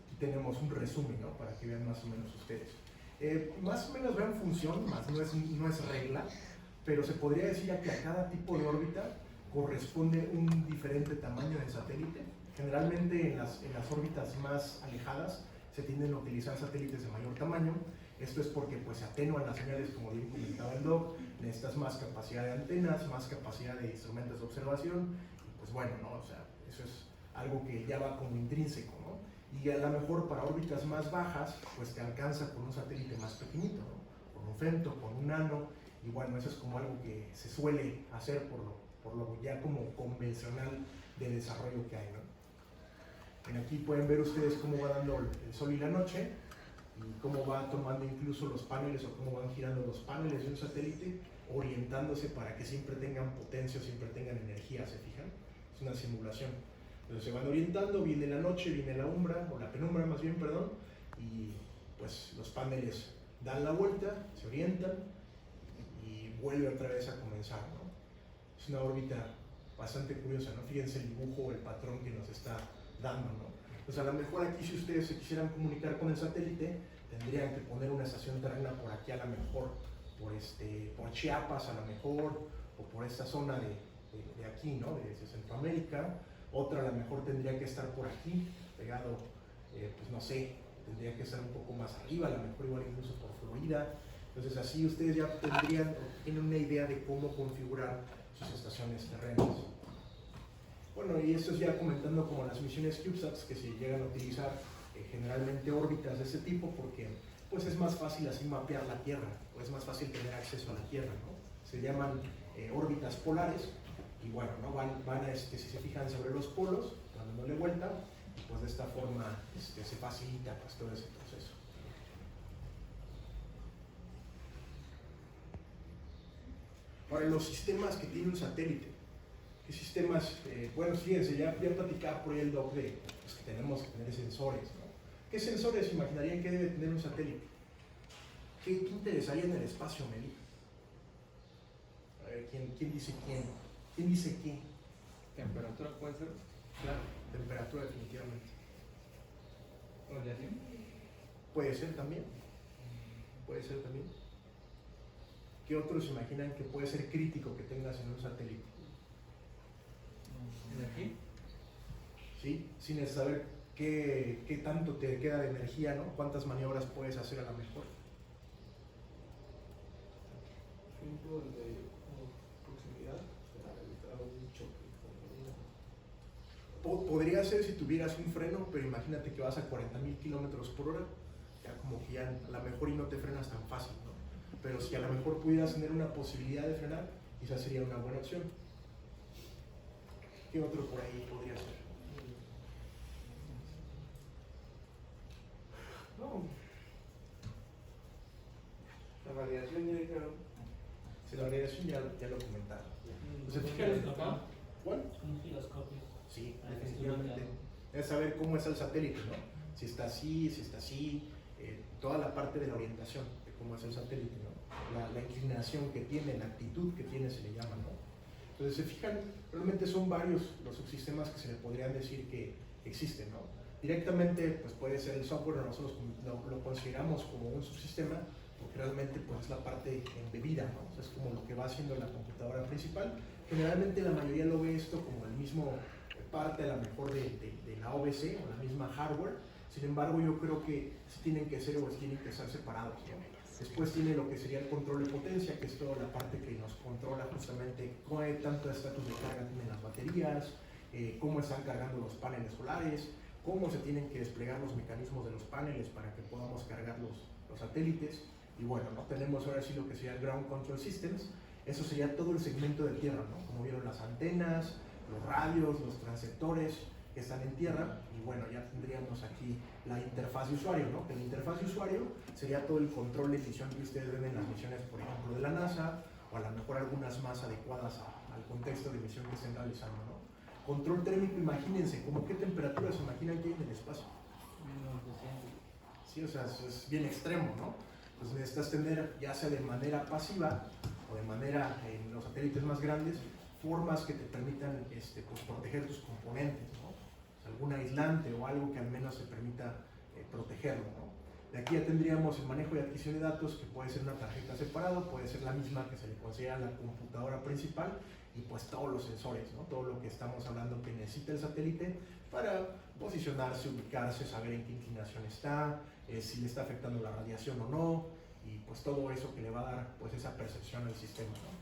Speaker 8: Aquí tenemos un resumen, ¿no? Para que vean más o menos ustedes. Más o menos vean función, más no es regla, pero se podría decir que a cada tipo de órbita corresponde un diferente tamaño de satélite. Generalmente en las órbitas más alejadas se tienden a utilizar satélites de mayor tamaño. Esto es porque pues se atenúan las señales, como bien comentaba el doc, necesitas más capacidad de antenas, más capacidad de instrumentos de observación, y pues bueno, ¿no? O sea, eso es algo que ya va como intrínseco, ¿no? Y a lo mejor para órbitas más bajas, pues te alcanza con un satélite más pequeñito, ¿no? Con un femto, con un nano, y bueno, eso es como algo que se suele hacer por lo ya como convencional de desarrollo que hay, ¿no? Aquí pueden ver ustedes cómo va dando el sol y la noche, y cómo va tomando incluso los paneles, o cómo van girando los paneles de un satélite, orientándose para que siempre tengan potencia, siempre tengan energía, ¿se fijan? Es una simulación. Entonces se van orientando, viene la noche, viene la umbra, o la penumbra más bien, perdón, y pues los paneles dan la vuelta, se orientan, y vuelve otra vez a comenzar, ¿no? Es una órbita bastante curiosa, ¿no? Fíjense el dibujo, el patrón que nos está dando, ¿no? Pues a lo mejor aquí, si ustedes se quisieran comunicar con el satélite, tendrían que poner una estación terrena por aquí, a lo mejor por Chiapas, a lo mejor, o por esta zona de aquí, ¿no? De Centroamérica. Otra a lo mejor tendría que estar por aquí, pegado, pues no sé, tendría que estar un poco más arriba, a lo mejor igual incluso por Florida. Entonces así ustedes ya tienen una idea de cómo configurar sus estaciones terrenas. Bueno, y esto es ya comentando como las misiones CubeSats que se llegan a utilizar generalmente órbitas de ese tipo, porque pues es más fácil así mapear la Tierra, o es más fácil tener acceso a la Tierra, ¿no? Se llaman órbitas polares, y bueno, ¿no? van a, si se fijan sobre los polos, dándole vuelta, y pues de esta forma se facilita pues todo ese proceso. Ahora, los sistemas que tiene un satélite, ¿qué sistemas? Bueno, fíjense, ya platicaba por ahí el doc de pues, que tenemos que tener sensores, ¿no? ¿Qué sensores imaginarían que debe tener un satélite? ¿Qué interesaría en el espacio, Meli? A ver, ¿quién dice quién? ¿Quién dice qué?
Speaker 1: ¿Temperatura puede ser?
Speaker 8: Claro, temperatura definitivamente.
Speaker 1: ¿Radiación?
Speaker 8: Puede ser también. Puede ser también. ¿Qué otros imaginan que puede ser crítico que tengas en un satélite?
Speaker 1: ¿Energía?
Speaker 8: ¿Sí? Sin saber qué tanto te queda de energía, ¿no? ¿Cuántas maniobras puedes hacer a la mejor?
Speaker 1: Ejemplo de proximidad, evitar un choque.
Speaker 8: Podría ser si tuvieras un freno, pero imagínate que vas a 40.000 kilómetros por hora, ya como que ya a lo mejor y no te frenas tan fácil, ¿no? Pero si a lo mejor pudieras tener una posibilidad de frenar, quizás sería una buena opción. ¿Qué otro por ahí podría ser?
Speaker 1: No. La radiación ya dijeron.
Speaker 8: Si la radiación ya lo comentaron. ¿Se
Speaker 2: ¿Un
Speaker 8: fijan?
Speaker 2: giroscopio?
Speaker 8: ¿Cuál?
Speaker 2: Un giroscopio.
Speaker 8: Sí,
Speaker 2: Ah,
Speaker 8: definitivamente.
Speaker 2: estoy
Speaker 8: Es saber cómo está el satélite, ¿no? Si está así, toda la parte de la orientación de cómo es el satélite, ¿no? La inclinación que tiene, la actitud que tiene se le llama, ¿no? Entonces, se fijan, realmente son varios los subsistemas que se le podrían decir que existen, ¿no? Directamente, pues puede ser el software, nosotros lo consideramos como un subsistema, porque realmente pues, es la parte embebida, ¿no? O sea, es como lo que va haciendo la computadora principal. Generalmente la mayoría lo ve esto como el mismo parte a lo mejor de la OBC o la misma hardware. Sin embargo, yo creo que sí tienen que ser separados, ¿no? Después tiene lo que sería el control de potencia, que es toda la parte que nos controla justamente qué tanto estatus de carga tienen las baterías, cómo están cargando los paneles solares, cómo se tienen que desplegar los mecanismos de los paneles para que podamos cargar los satélites. Y bueno, ¿no? Tenemos ahora sí lo que sería el Ground Control Systems. Eso sería todo el segmento de tierra, ¿no? Como vieron, las antenas, los radios, los transceptores que están en tierra. Y bueno, ya tendríamos aquí la interfaz de usuario, ¿no? Que la interfaz de usuario sería todo el control de emisión que ustedes ven en las misiones, por ejemplo, de la NASA, o a lo mejor algunas más adecuadas al contexto de emisión que estén realizando, ¿no? Control térmico, imagínense, ¿cómo qué temperatura se imaginan que hay en el espacio? Sí, o sea, es bien extremo, ¿no? Pues necesitas tener, ya sea de manera pasiva o de manera, en los satélites más grandes, formas que te permitan pues, proteger tus componentes, ¿no? O sea, algún aislante o algo que al menos te permita protegerlo, ¿no? De aquí ya tendríamos el manejo y adquisición de datos, que puede ser una tarjeta separada, puede ser la misma que se le considera la computadora principal, y pues todos los sensores, ¿no? Todo lo que estamos hablando que necesita el satélite para posicionarse, ubicarse, saber en qué inclinación está, si le está afectando la radiación o no, y pues todo eso que le va a dar pues esa percepción al sistema, ¿no?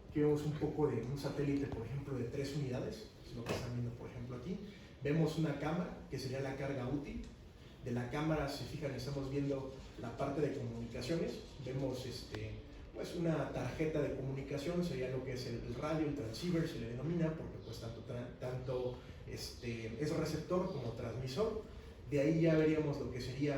Speaker 8: Aquí vemos un poco de un satélite, por ejemplo, de 3 unidades, es lo que están viendo por ejemplo aquí. Vemos una cámara, que sería la carga útil. De la cámara, si fijan, estamos viendo la parte de comunicaciones, vemos pues una tarjeta de comunicación, sería lo que es el radio, el transceiver se le denomina, porque pues tanto es receptor como transmisor. De ahí ya veríamos lo que sería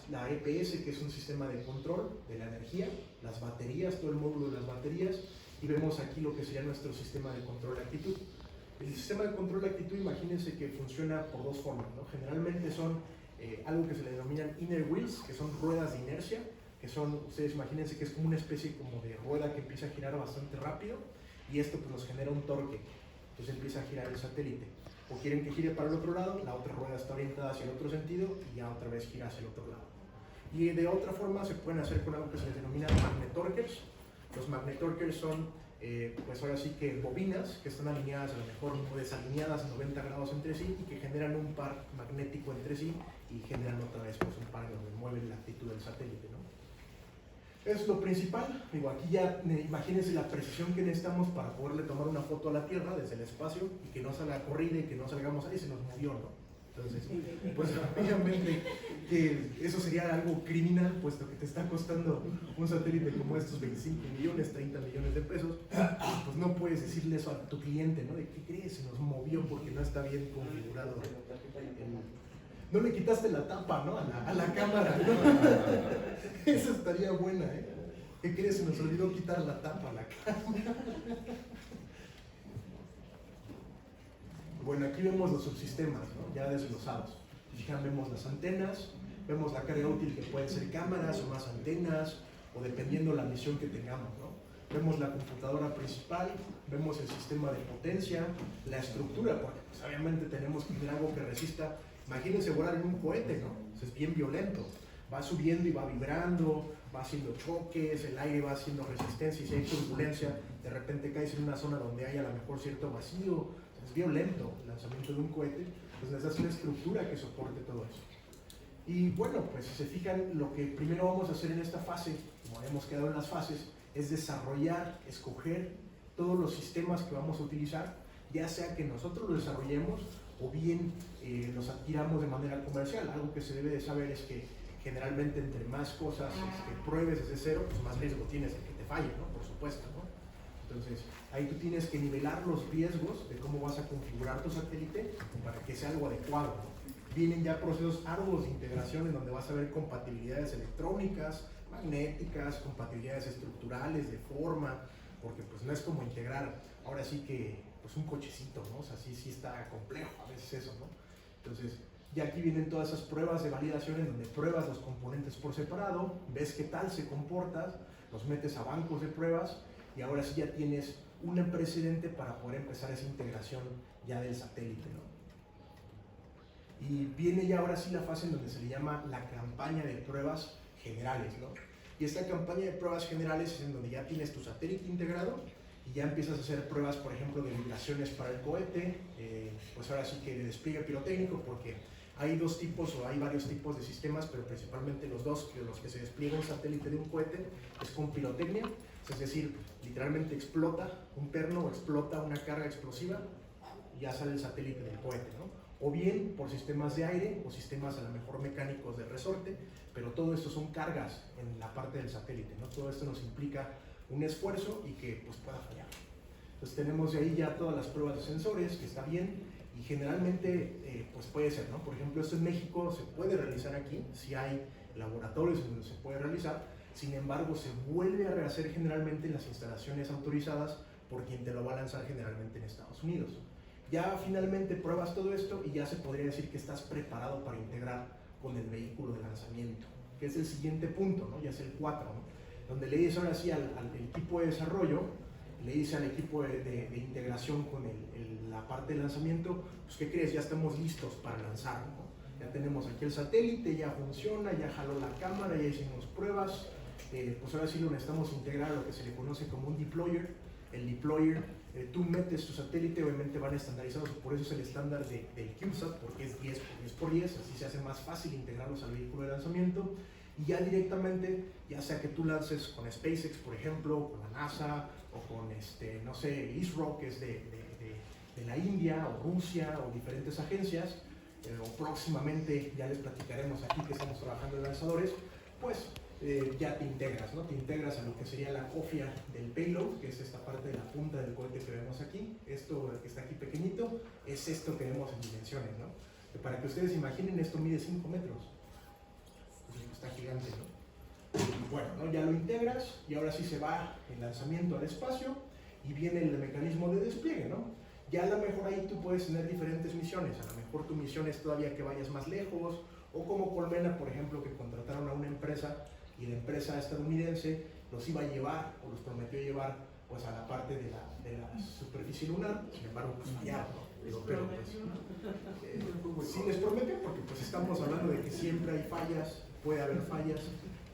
Speaker 8: la EPS, que es un sistema de control de la energía, las baterías, todo el módulo de las baterías, y vemos aquí lo que sería nuestro sistema de control de actitud. El sistema de control de actitud, imagínense que funciona por 2 formas, ¿no? Generalmente son algo que se le denominan inner wheels, que son ruedas de inercia, que son, ustedes imagínense que es como una especie como de rueda que empieza a girar bastante rápido, y esto pues nos genera un torque, entonces empieza a girar el satélite. O quieren que gire para el otro lado, la otra rueda está orientada hacia el otro sentido y ya otra vez gira hacia el otro lado. Y de otra forma se pueden hacer con algo que se les denomina magnetorquers. Los magnetorquers son, pues ahora sí que bobinas que están alineadas a lo mejor o desalineadas 90 grados entre sí y que generan un par magnético entre sí y generan otra vez pues, un par donde mueven la actitud del satélite, ¿no? Es lo principal. Digo, aquí ya imagínense la precisión que necesitamos para poderle tomar una foto a la Tierra desde el espacio y que no salga corrida y que no salgamos ahí, se nos movió, ¿no? Entonces, pues obviamente que eso sería algo criminal, puesto que te está costando un satélite como estos 25 millones, 30 millones de pesos, pues no puedes decirle eso a tu cliente, ¿no? ¿De qué crees? Se nos movió porque no está bien configurado. No le quitaste la tapa, ¿no? A la cámara, ¿no? Esa estaría buena, ¿eh? ¿Qué crees? Se nos olvidó quitar la tapa a la cámara. Bueno, aquí vemos los subsistemas, ¿no? Ya desglosados. Fijan, vemos las antenas, vemos la carga útil que pueden ser cámaras o más antenas, o dependiendo la misión que tengamos, ¿no? Vemos la computadora principal, vemos el sistema de potencia, la estructura, porque pues, obviamente tenemos que tener algo que resista. Imagínense volar en un cohete, ¿no? Pues es bien violento. Va subiendo y va vibrando, va haciendo choques, el aire va haciendo resistencia y si hay turbulencia, de repente caes en una zona donde hay a lo mejor cierto vacío. Es violento el lanzamiento de un cohete, pues necesitas una estructura que soporte todo eso. Y bueno, pues si se fijan, lo que primero vamos a hacer en esta fase, como hemos quedado en las fases, es desarrollar, escoger todos los sistemas que vamos a utilizar, ya sea que nosotros los desarrollemos o bien los adquiramos de manera comercial. Algo que se debe de saber es que generalmente entre más cosas pruebes desde cero, pues más riesgo tienes de que te falle, ¿no? Por supuesto, ¿no? Entonces, ahí tú tienes que nivelar los riesgos de cómo vas a configurar tu satélite para que sea algo adecuado, ¿no? Vienen ya procesos arduos de integración en donde vas a ver compatibilidades electrónicas, magnéticas, compatibilidades estructurales, de forma, porque pues no es como integrar, ahora sí que pues un cochecito, ¿no? O sea, sí está complejo a veces eso, ¿no? Entonces, ya aquí vienen todas esas pruebas de validación en donde pruebas los componentes por separado, ves qué tal se comportan, los metes a bancos de pruebas y ahora sí ya tienes un precedente para poder empezar esa integración ya del satélite, ¿no? Y viene ya ahora sí la fase en donde se le llama la campaña de pruebas generales, ¿no? Y esta campaña de pruebas generales es en donde ya tienes tu satélite integrado y ya empiezas a hacer pruebas, por ejemplo, de vibraciones para el cohete, pues ahora sí que de despliegue pirotécnico, porque hay dos tipos o hay varios tipos de sistemas, pero principalmente los que se despliega un satélite de un cohete es con pirotecnia, es decir, literalmente explota un perno o explota una carga explosiva y ya sale el satélite del cohete, ¿no? O bien por sistemas de aire o sistemas a lo mejor mecánicos de resorte, pero todo esto son cargas en la parte del satélite, ¿no? Todo esto nos implica un esfuerzo y que pues pueda fallar. Entonces tenemos de ahí ya todas las pruebas de sensores, que está bien, y generalmente pues puede ser, ¿no? Por ejemplo, esto en México se puede realizar aquí, si hay laboratorios donde se puede realizar, sin embargo se vuelve a rehacer generalmente en las instalaciones autorizadas por quien te lo va a lanzar generalmente en Estados Unidos. Ya finalmente pruebas todo esto y ya se podría decir que estás preparado para integrar con el vehículo de lanzamiento, que es el siguiente punto, ¿no? Ya es el 4, ¿no? Donde le dices ahora sí al equipo de desarrollo, le dice al equipo de integración con la parte de lanzamiento, pues ¿qué crees? Ya estamos listos para lanzar, ¿no? Ya tenemos aquí el satélite, ya funciona, ya jaló la cámara, ya hicimos pruebas, pues ahora sí lo necesitamos integrar a lo que se le conoce como un deployer. El deployer, tú metes tu satélite, obviamente van estandarizados, por eso es el estándar del CubeSat, porque es 10x10, así se hace más fácil integrarlos al vehículo de lanzamiento. Y ya directamente, ya sea que tú lances con SpaceX, por ejemplo, con la NASA, o con, no sé, ISRO, que es de la India, o Rusia, o diferentes agencias, o próximamente ya les platicaremos aquí que estamos trabajando en lanzadores, pues ya te integras, ¿no? Te integras a lo que sería la cofia del payload, que es esta parte de la punta del cohete que vemos aquí. Esto que está aquí pequeñito es esto que vemos en dimensiones, ¿no? Que para que ustedes imaginen, esto mide 5 metros. Está gigante, ¿no? Y bueno, ¿no? Ya lo integras y ahora sí se va el lanzamiento al espacio y viene el mecanismo de despliegue, ¿no? Ya a lo mejor ahí tú puedes tener diferentes misiones, a lo mejor tu misión es todavía que vayas más lejos, o como Colmena, por ejemplo, que contrataron a una empresa y la empresa estadounidense los iba a llevar o los prometió llevar pues a la parte de la superficie lunar, sin embargo pues fallaron, ¿no? Pero pues sí les prometió, porque pues estamos hablando de que siempre hay fallas, puede haber fallas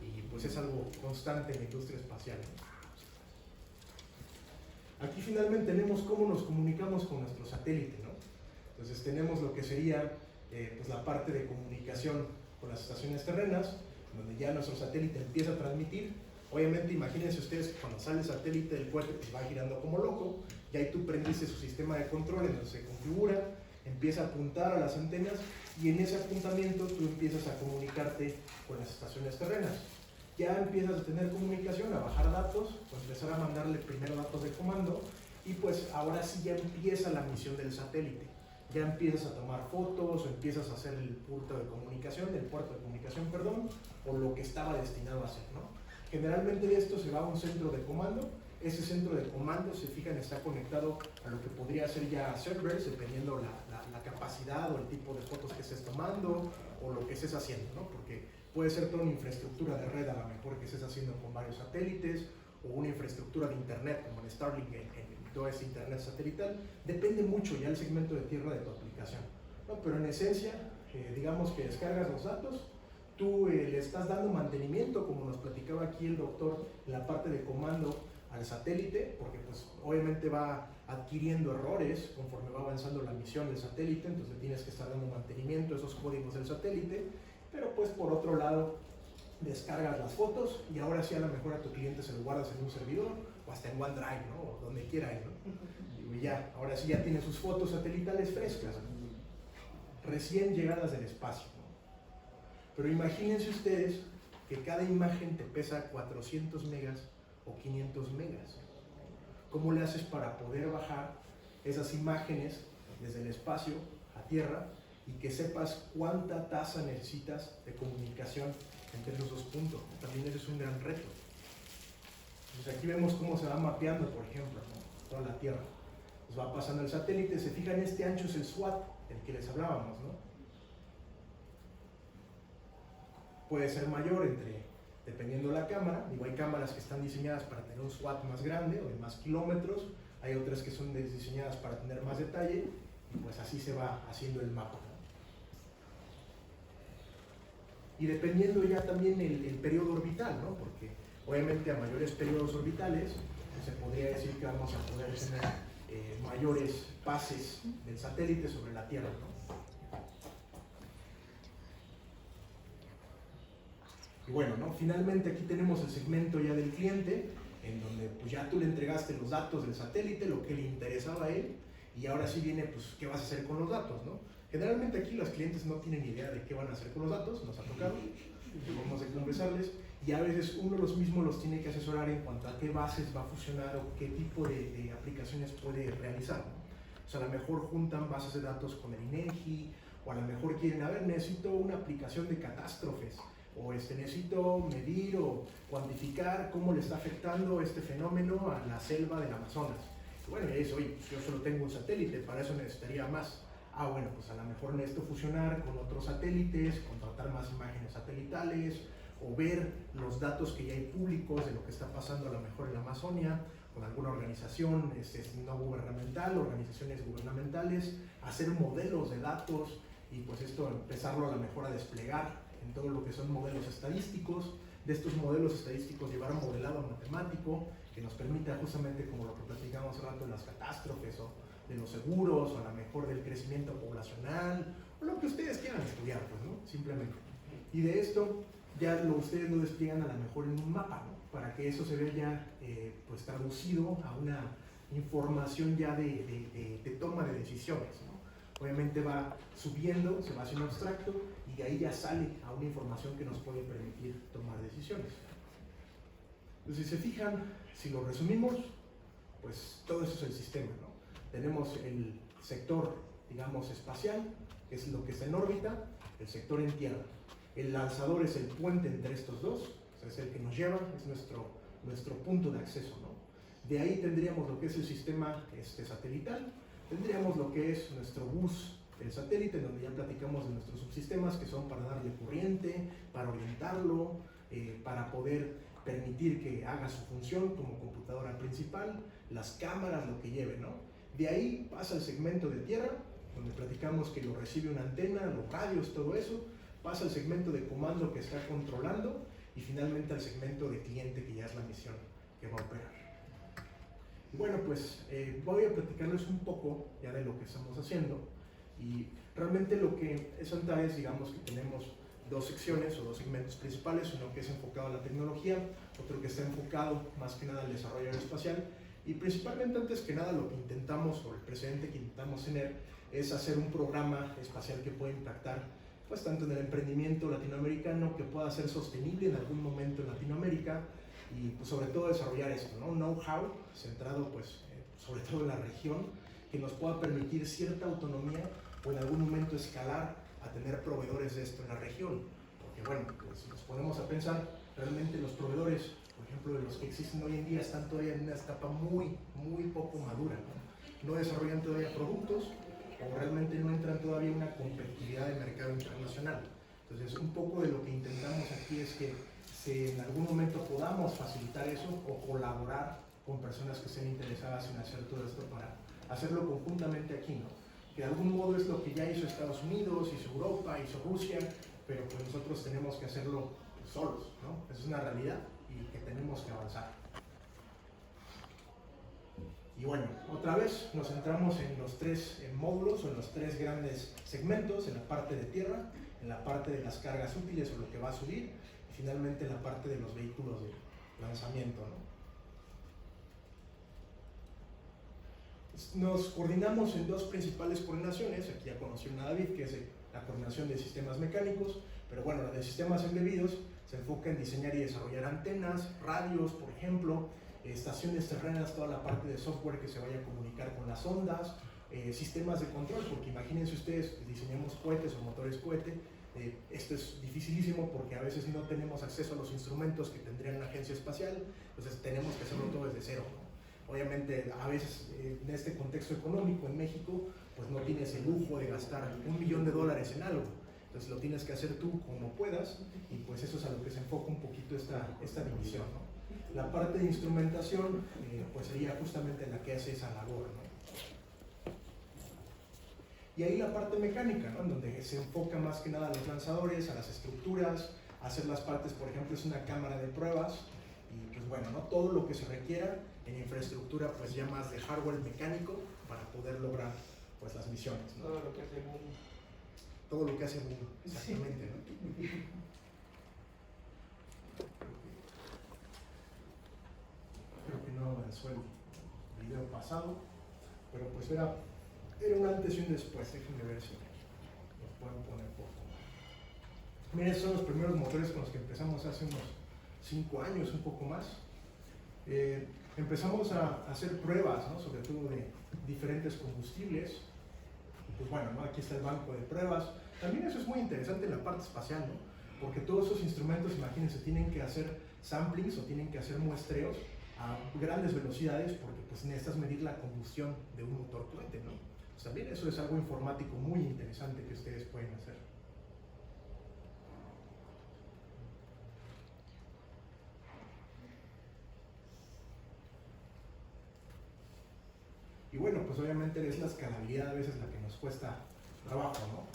Speaker 8: y pues es algo constante en la industria espacial, ¿no? Aquí finalmente tenemos cómo nos comunicamos con nuestro satélite, ¿no? Entonces tenemos lo que sería pues la parte de comunicación con las estaciones terrenas, donde ya nuestro satélite empieza a transmitir. Obviamente imagínense ustedes que cuando sale el satélite del cohete pues va girando como loco, y ahí tú prendiste su sistema de control en donde se configura, empieza a apuntar a las antenas y en ese apuntamiento tú empiezas a comunicarte con las estaciones terrenas. Ya empiezas a tener comunicación, a bajar datos, a empezar a mandarle primero datos de comando y pues ahora sí ya empieza la misión del satélite. Ya empiezas a tomar fotos o empiezas a hacer el puerto de comunicación, o lo que estaba destinado a hacer, ¿no? Generalmente de esto se va a un centro de comando. Ese centro de comando, se fijan, está conectado a lo que podría ser ya servers, dependiendo la capacidad o el tipo de fotos que estés tomando o lo que estés haciendo, ¿no? Porque puede ser toda una infraestructura de red a lo mejor que estés haciendo con varios satélites o una infraestructura de internet como en Starlink, en todo ese internet satelital. Depende mucho ya el segmento de tierra de tu aplicación, ¿no? Pero en esencia, digamos que descargas los datos, tú le estás dando mantenimiento, como nos platicaba aquí el doctor, en la parte de comando al satélite, porque pues obviamente va adquiriendo errores conforme va avanzando la misión del satélite, entonces tienes que estar dando mantenimiento a esos códigos del satélite, pero pues por otro lado descargas las fotos y ahora sí a lo mejor a tu cliente se lo guardas en un servidor o hasta en OneDrive, ¿no? O donde quiera, ¿no? Y ya, ahora sí ya tiene sus fotos satelitales frescas, recién llegadas del espacio, ¿no? Pero imagínense ustedes que cada imagen te pesa 400 megas o 500 megas. ¿Cómo le haces para poder bajar esas imágenes desde el espacio a tierra y que sepas cuánta tasa necesitas de comunicación entre esos dos puntos? También ese es un gran reto. Entonces aquí vemos cómo se va mapeando, por ejemplo, ¿no? Toda la tierra. Nos va pasando el satélite, se fijan, este ancho es el SWAT, el que les hablábamos, ¿no? Puede ser mayor dependiendo de la cámara. Digo, hay cámaras que están diseñadas para tener un SWAT más grande o de más kilómetros, hay otras que son diseñadas para tener más detalle, y pues así se va haciendo el mapa, ¿no? Y dependiendo ya también el periodo orbital, ¿no? Porque obviamente a mayores periodos orbitales, pues se podría decir que vamos a poder tener mayores pases del satélite sobre la Tierra, ¿no? Y bueno, ¿no? Finalmente aquí tenemos el segmento ya del cliente, en donde pues ya tú le entregaste los datos del satélite, lo que le interesaba a él, y ahora sí viene, pues, ¿qué vas a hacer con los datos, no? Generalmente aquí los clientes no tienen idea de qué van a hacer con los datos, nos ha tocado, vamos a conversarles, y a veces uno los mismos los tiene que asesorar en cuanto a qué bases va a funcionar o qué tipo de aplicaciones puede realizar, ¿no? O sea, a lo mejor juntan bases de datos con el INEGI, o a lo mejor quieren, a ver, necesito una aplicación de catástrofes, o necesito medir o cuantificar cómo le está afectando este fenómeno a la selva del Amazonas. Y bueno, y dice, oye, pues yo solo tengo un satélite, para eso necesitaría más. Ah, bueno, pues a lo mejor necesito fusionar con otros satélites, contratar más imágenes satelitales, o ver los datos que ya hay públicos de lo que está pasando a lo mejor en la Amazonia, con alguna organización no gubernamental, organizaciones gubernamentales, hacer modelos de datos y pues esto empezarlo a lo mejor a desplegar en todo lo que son modelos estadísticos. De estos modelos estadísticos llevar un modelado matemático que nos permita justamente, como lo que platicamos hace rato, de las catástrofes o de los seguros, o a lo mejor del crecimiento poblacional, o lo que ustedes quieran estudiar, pues, ¿no? Simplemente. Y de esto ya ustedes lo despliegan a lo mejor en un mapa, ¿no? Para que eso se vea ya pues traducido a una información ya de toma de decisiones, ¿no? Obviamente va subiendo, se va haciendo abstracto y de ahí ya sale a una información que nos puede permitir tomar decisiones. Entonces, si se fijan, si lo resumimos, pues todo eso es el sistema, ¿no? Tenemos el sector, digamos, espacial, que es lo que está en órbita, el sector en tierra. El lanzador es el puente entre estos dos, o sea, es el que nos lleva, es nuestro punto de acceso, ¿no? De ahí tendríamos lo que es el sistema satelital, tendríamos lo que es nuestro bus del satélite, donde ya platicamos de nuestros subsistemas, que son para darle corriente, para orientarlo, para poder permitir que haga su función como computadora principal, las cámaras, lo que lleve, ¿no? De ahí pasa el segmento de tierra, donde platicamos que lo recibe una antena, los radios, todo eso, pasa al segmento de comando que está controlando y finalmente al segmento de cliente, que ya es la misión que va a operar. Y bueno, pues voy a platicarles un poco ya de lo que estamos haciendo, y realmente lo que es Antares, digamos que tenemos dos secciones o dos segmentos principales, uno que es enfocado a la tecnología, otro que está enfocado más que nada al desarrollo aeroespacial, y principalmente, antes que nada, lo que intentamos, o el precedente que intentamos tener, es hacer un programa espacial que pueda impactar pues tanto en el emprendimiento latinoamericano, que pueda ser sostenible en algún momento en Latinoamérica, y pues sobre todo desarrollar esto, ¿no? Know-how centrado pues sobre todo en la región, que nos pueda permitir cierta autonomía o en algún momento escalar a tener proveedores de esto en la región. Porque bueno, pues, si nos ponemos a pensar, realmente los proveedores, por ejemplo, de los que existen hoy en día, están todavía en una etapa muy poco madura, ¿no? No desarrollan todavía productos o realmente no entran todavía en una competitividad de mercado internacional. Entonces, un poco de lo que intentamos aquí es que si en algún momento podamos facilitar eso o colaborar con personas que estén interesadas en hacer todo esto para hacerlo conjuntamente aquí, ¿no? Que de algún modo es lo que ya hizo Estados Unidos, hizo Europa, hizo Rusia, pero pues nosotros tenemos que hacerlo solos, ¿no? Esa es una realidad y que tenemos que avanzar. Y bueno, otra vez nos centramos en los tres módulos o en los tres grandes segmentos, en la parte de tierra, en la parte de las cargas útiles o lo que va a subir, y finalmente en la parte de los vehículos de lanzamiento, ¿no? Nos coordinamos en dos principales coordinaciones. Aquí ya conocieron a David, que es la coordinación de sistemas mecánicos, pero bueno, la de sistemas embebidos se enfoca en diseñar y desarrollar antenas, radios, por ejemplo, estaciones terrenas, toda la parte de software que se vaya a comunicar con las ondas, sistemas de control, porque imagínense ustedes, diseñamos cohetes o motores cohete, esto es dificilísimo porque a veces no tenemos acceso a los instrumentos que tendría una agencia espacial, entonces tenemos que hacerlo todo desde cero, ¿no? Obviamente, a veces en este contexto económico en México, pues no tienes el lujo de gastar $1 millón en algo. Entonces lo tienes que hacer tú como puedas, y pues eso es a lo que se enfoca un poquito esta división, ¿no? La parte de instrumentación, pues sería justamente la que hace esa labor, ¿no? Y ahí la parte mecánica, ¿no? En donde se enfoca más que nada a los lanzadores, a las estructuras, a hacer las partes, por ejemplo, es una cámara de pruebas, y pues bueno, ¿no? Todo lo que se requiera en infraestructura, pues ya más de hardware mecánico para poder lograr pues las misiones, ¿no?
Speaker 1: Todo lo que hace Boom.
Speaker 8: Todo lo que hace Boom, exactamente, ¿no? Creo que no avanzó el video pasado, pero pues era un antes y un después. Déjenme ver si los pueden poner por favor. Miren, estos son los primeros motores con los que empezamos hace unos 5 años, un poco más. Empezamos a hacer pruebas, ¿no? Sobre todo de diferentes combustibles. Pues bueno, ¿no? Aquí está el banco de pruebas. También eso es muy interesante en la parte espacial, ¿no? Porque todos esos instrumentos, imagínense, tienen que hacer samplings o tienen que hacer muestreos a grandes velocidades, porque pues necesitas medir la combustión de un motor cohete, ¿no? Pues también eso es algo informático muy interesante que ustedes pueden hacer. Y bueno, pues obviamente es la escalabilidad a veces la que nos cuesta trabajo, ¿no?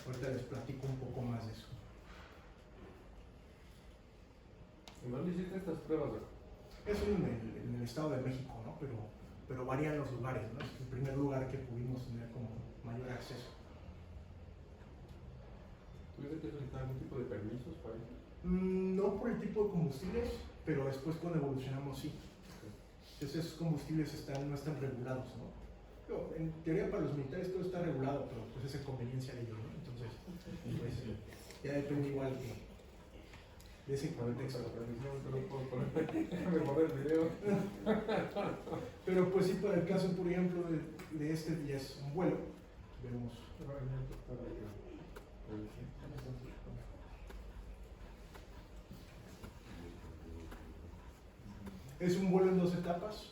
Speaker 8: Ahorita les platico un poco más de eso.
Speaker 1: ¿En dónde hiciste estas pruebas, güey?
Speaker 8: Eso en el Estado de México, ¿no? Pero varían los lugares, ¿no? Es el primer lugar que pudimos tener como mayor acceso.
Speaker 1: ¿Tuviste que solicitar algún tipo de permisos para eso?
Speaker 8: No por el tipo de combustibles, pero después cuando evolucionamos sí. Entonces esos combustibles no están regulados, ¿no? Pero en teoría para los militares todo está regulado, pero pues es en conveniencia de ellos, ¿no? Entonces, pues, ya depende igual de ese contexto. Pero pues sí, para el caso, por ejemplo, de este ya es un vuelo. Vemos. Es un vuelo en 2 etapas.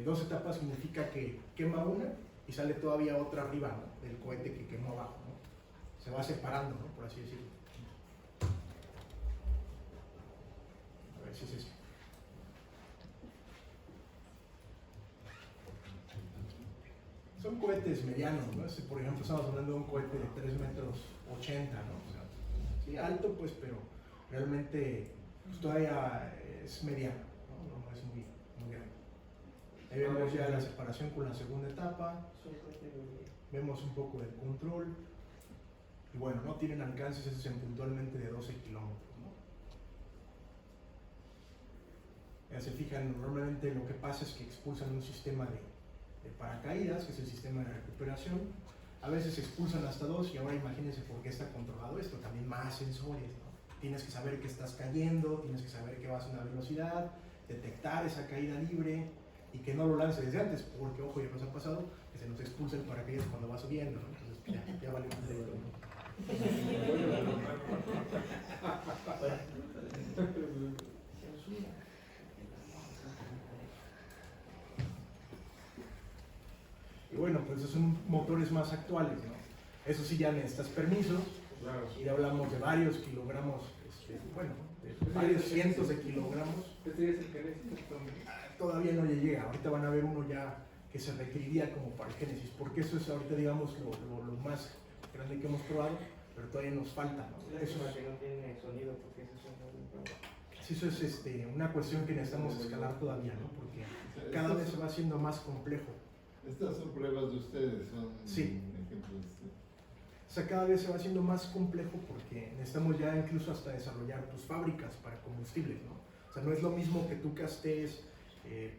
Speaker 8: 2 etapas significa que quema una y sale todavía otra arriba, ¿no? Del cohete que quemó abajo, ¿no? Se va separando, ¿no? Por así decirlo. A ver si es eso. Son cohetes medianos, ¿no? Por ejemplo, estamos hablando de un cohete de 3,80 metros, ¿no? O sea, sí, alto, pues, pero realmente pues, todavía es mediano, ¿no? No es muy grande. Ahí vemos ya la separación con la segunda etapa, vemos un poco del control, y bueno, no tienen alcances esos puntualmente de 12 kilómetros, ¿no? Ya se fijan, normalmente lo que pasa es que expulsan un sistema de paracaídas, que es el sistema de recuperación. A veces expulsan hasta 2 y ahora imagínense por qué está controlado esto, también más sensores, ¿no? Tienes que saber que estás cayendo, tienes que saber que vas a una velocidad, detectar esa caída libre y que no lo lances desde antes, porque ojo, ya nos ha pasado que se nos expulsa el paracaídas cuando va subiendo, ¿no? Entonces ya vale más de todo. Y bueno, pues esos son motores más actuales, ¿no? Eso sí, ya necesitas permisos.
Speaker 1: Claro.
Speaker 8: Y hablamos de varios kilogramos, bueno, de varios cientos de kilogramos.
Speaker 1: Este es el Genesis.
Speaker 8: Todavía no le llega. Ahorita van a ver uno ya que se requeriría como para el Génesis, porque eso es ahorita, digamos, lo más grande que hemos probado, pero todavía nos falta, ¿no? Eso es,
Speaker 10: que no tiene sonido porque eso es
Speaker 8: eso es una cuestión que necesitamos escalar todavía, ¿no? Porque cada vez se va haciendo más complejo.
Speaker 4: Estas son pruebas de ustedes, son
Speaker 8: Sí.
Speaker 4: ejemplos.
Speaker 8: O sea, cada vez se va haciendo más complejo porque necesitamos ya incluso hasta desarrollar tus fábricas para combustibles, ¿no? O sea, no es lo mismo que tú gastes,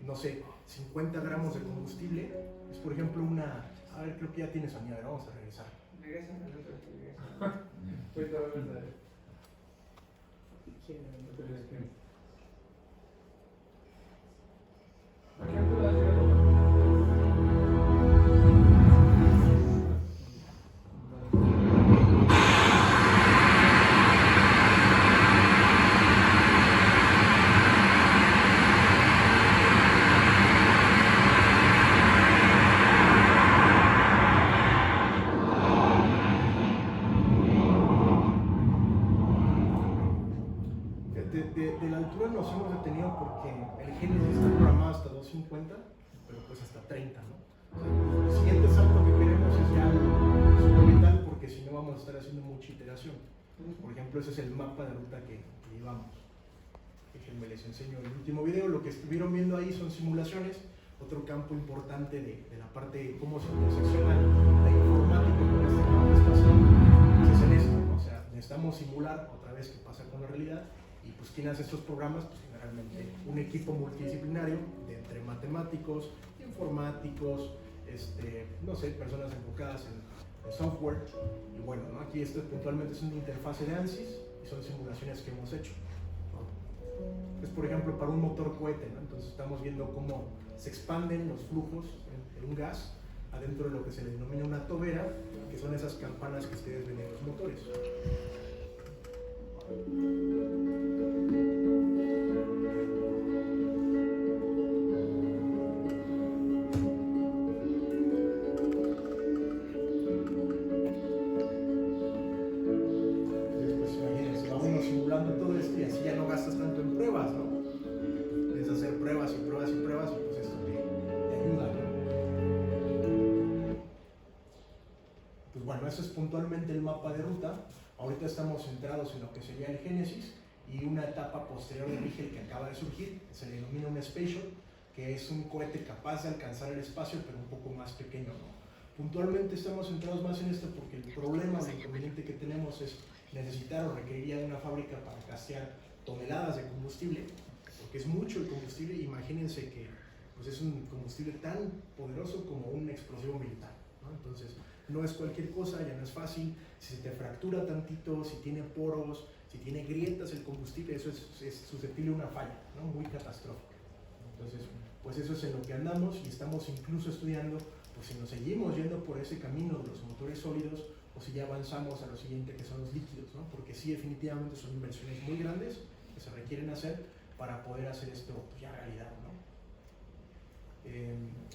Speaker 8: no sé, 50 gramos de combustible. Es, por ejemplo, una... A ver, creo que ya tiene sonido, vamos a regresar.
Speaker 10: Regresa al otro, regresa.
Speaker 1: Ahorita vamos a ver. Aquí ando la ciudad.
Speaker 8: De la altura nos hemos detenido porque el Génesis está programado hasta 250, pero pues hasta 30, ¿no? O sea, el siguiente salto que queremos es ya suborbital, porque si no vamos a estar haciendo mucha iteración. Por ejemplo, ese es el mapa de ruta que llevamos. Déjenme les enseño el último video. Lo que estuvieron viendo ahí son simulaciones. Otro campo importante de la parte de cómo se intersecciona la informática con este campo espacial, pues es en esto, ¿no? O sea, necesitamos simular otra vez qué pasa con la realidad. Y pues, ¿quién hace estos programas? Pues generalmente un equipo multidisciplinario de entre matemáticos, informáticos, no sé, personas enfocadas en software. Y bueno, ¿no? Aquí esto puntualmente es una interfase de ANSYS y son simulaciones que hemos hecho. Es, por ejemplo, para un motor cohete, ¿no? Entonces estamos viendo cómo se expanden los flujos en un gas adentro de lo que se le denomina una tobera, que son esas campanas que ustedes ven en los motores. Pues imagínense, va uno simulando todo esto y así ya no gastas tanto en pruebas, ¿no? Es hacer pruebas y pruebas y pruebas y pues esto te ayuda, ¿no? Pues bueno, eso es puntualmente el mapa de ruta. Ahorita estamos centrados en lo que sería el Génesis y una etapa posterior de Rigel que acaba de surgir, que se le denomina un Space Shuttle, que es un cohete capaz de alcanzar el espacio pero un poco más pequeño, ¿no? Puntualmente estamos centrados más en esto porque el problema o el inconveniente que tenemos es necesitar o requeriría de una fábrica para gasear toneladas de combustible, porque es mucho el combustible. Imagínense que pues es un combustible tan poderoso como un explosivo militar, ¿no? Entonces no es cualquier cosa, ya no es fácil. Si se te fractura tantito, si tiene poros, si tiene grietas el combustible, eso es susceptible a una falla, ¿no? Muy catastrófica. Entonces, pues eso es en lo que andamos y estamos incluso estudiando pues si nos seguimos yendo por ese camino de los motores sólidos o si ya avanzamos a lo siguiente que son los líquidos, ¿no? Porque sí, definitivamente son inversiones muy grandes que se requieren hacer para poder hacer esto pues, ya realidad, ¿no?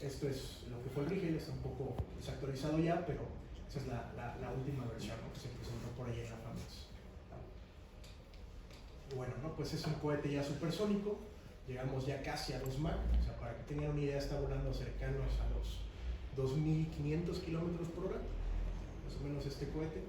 Speaker 8: Esto es lo que fue el Rigel, está un poco desactualizado ya, pero esa es la última versión, ¿no? Que se presentó por ahí en la FAMES. Y bueno, ¿no? Pues es un cohete ya supersónico, llegamos ya casi a 2 Mach, o sea, para que tengan una idea, está volando cercanos a los 2.500 kilómetros por hora, más o menos este cohete.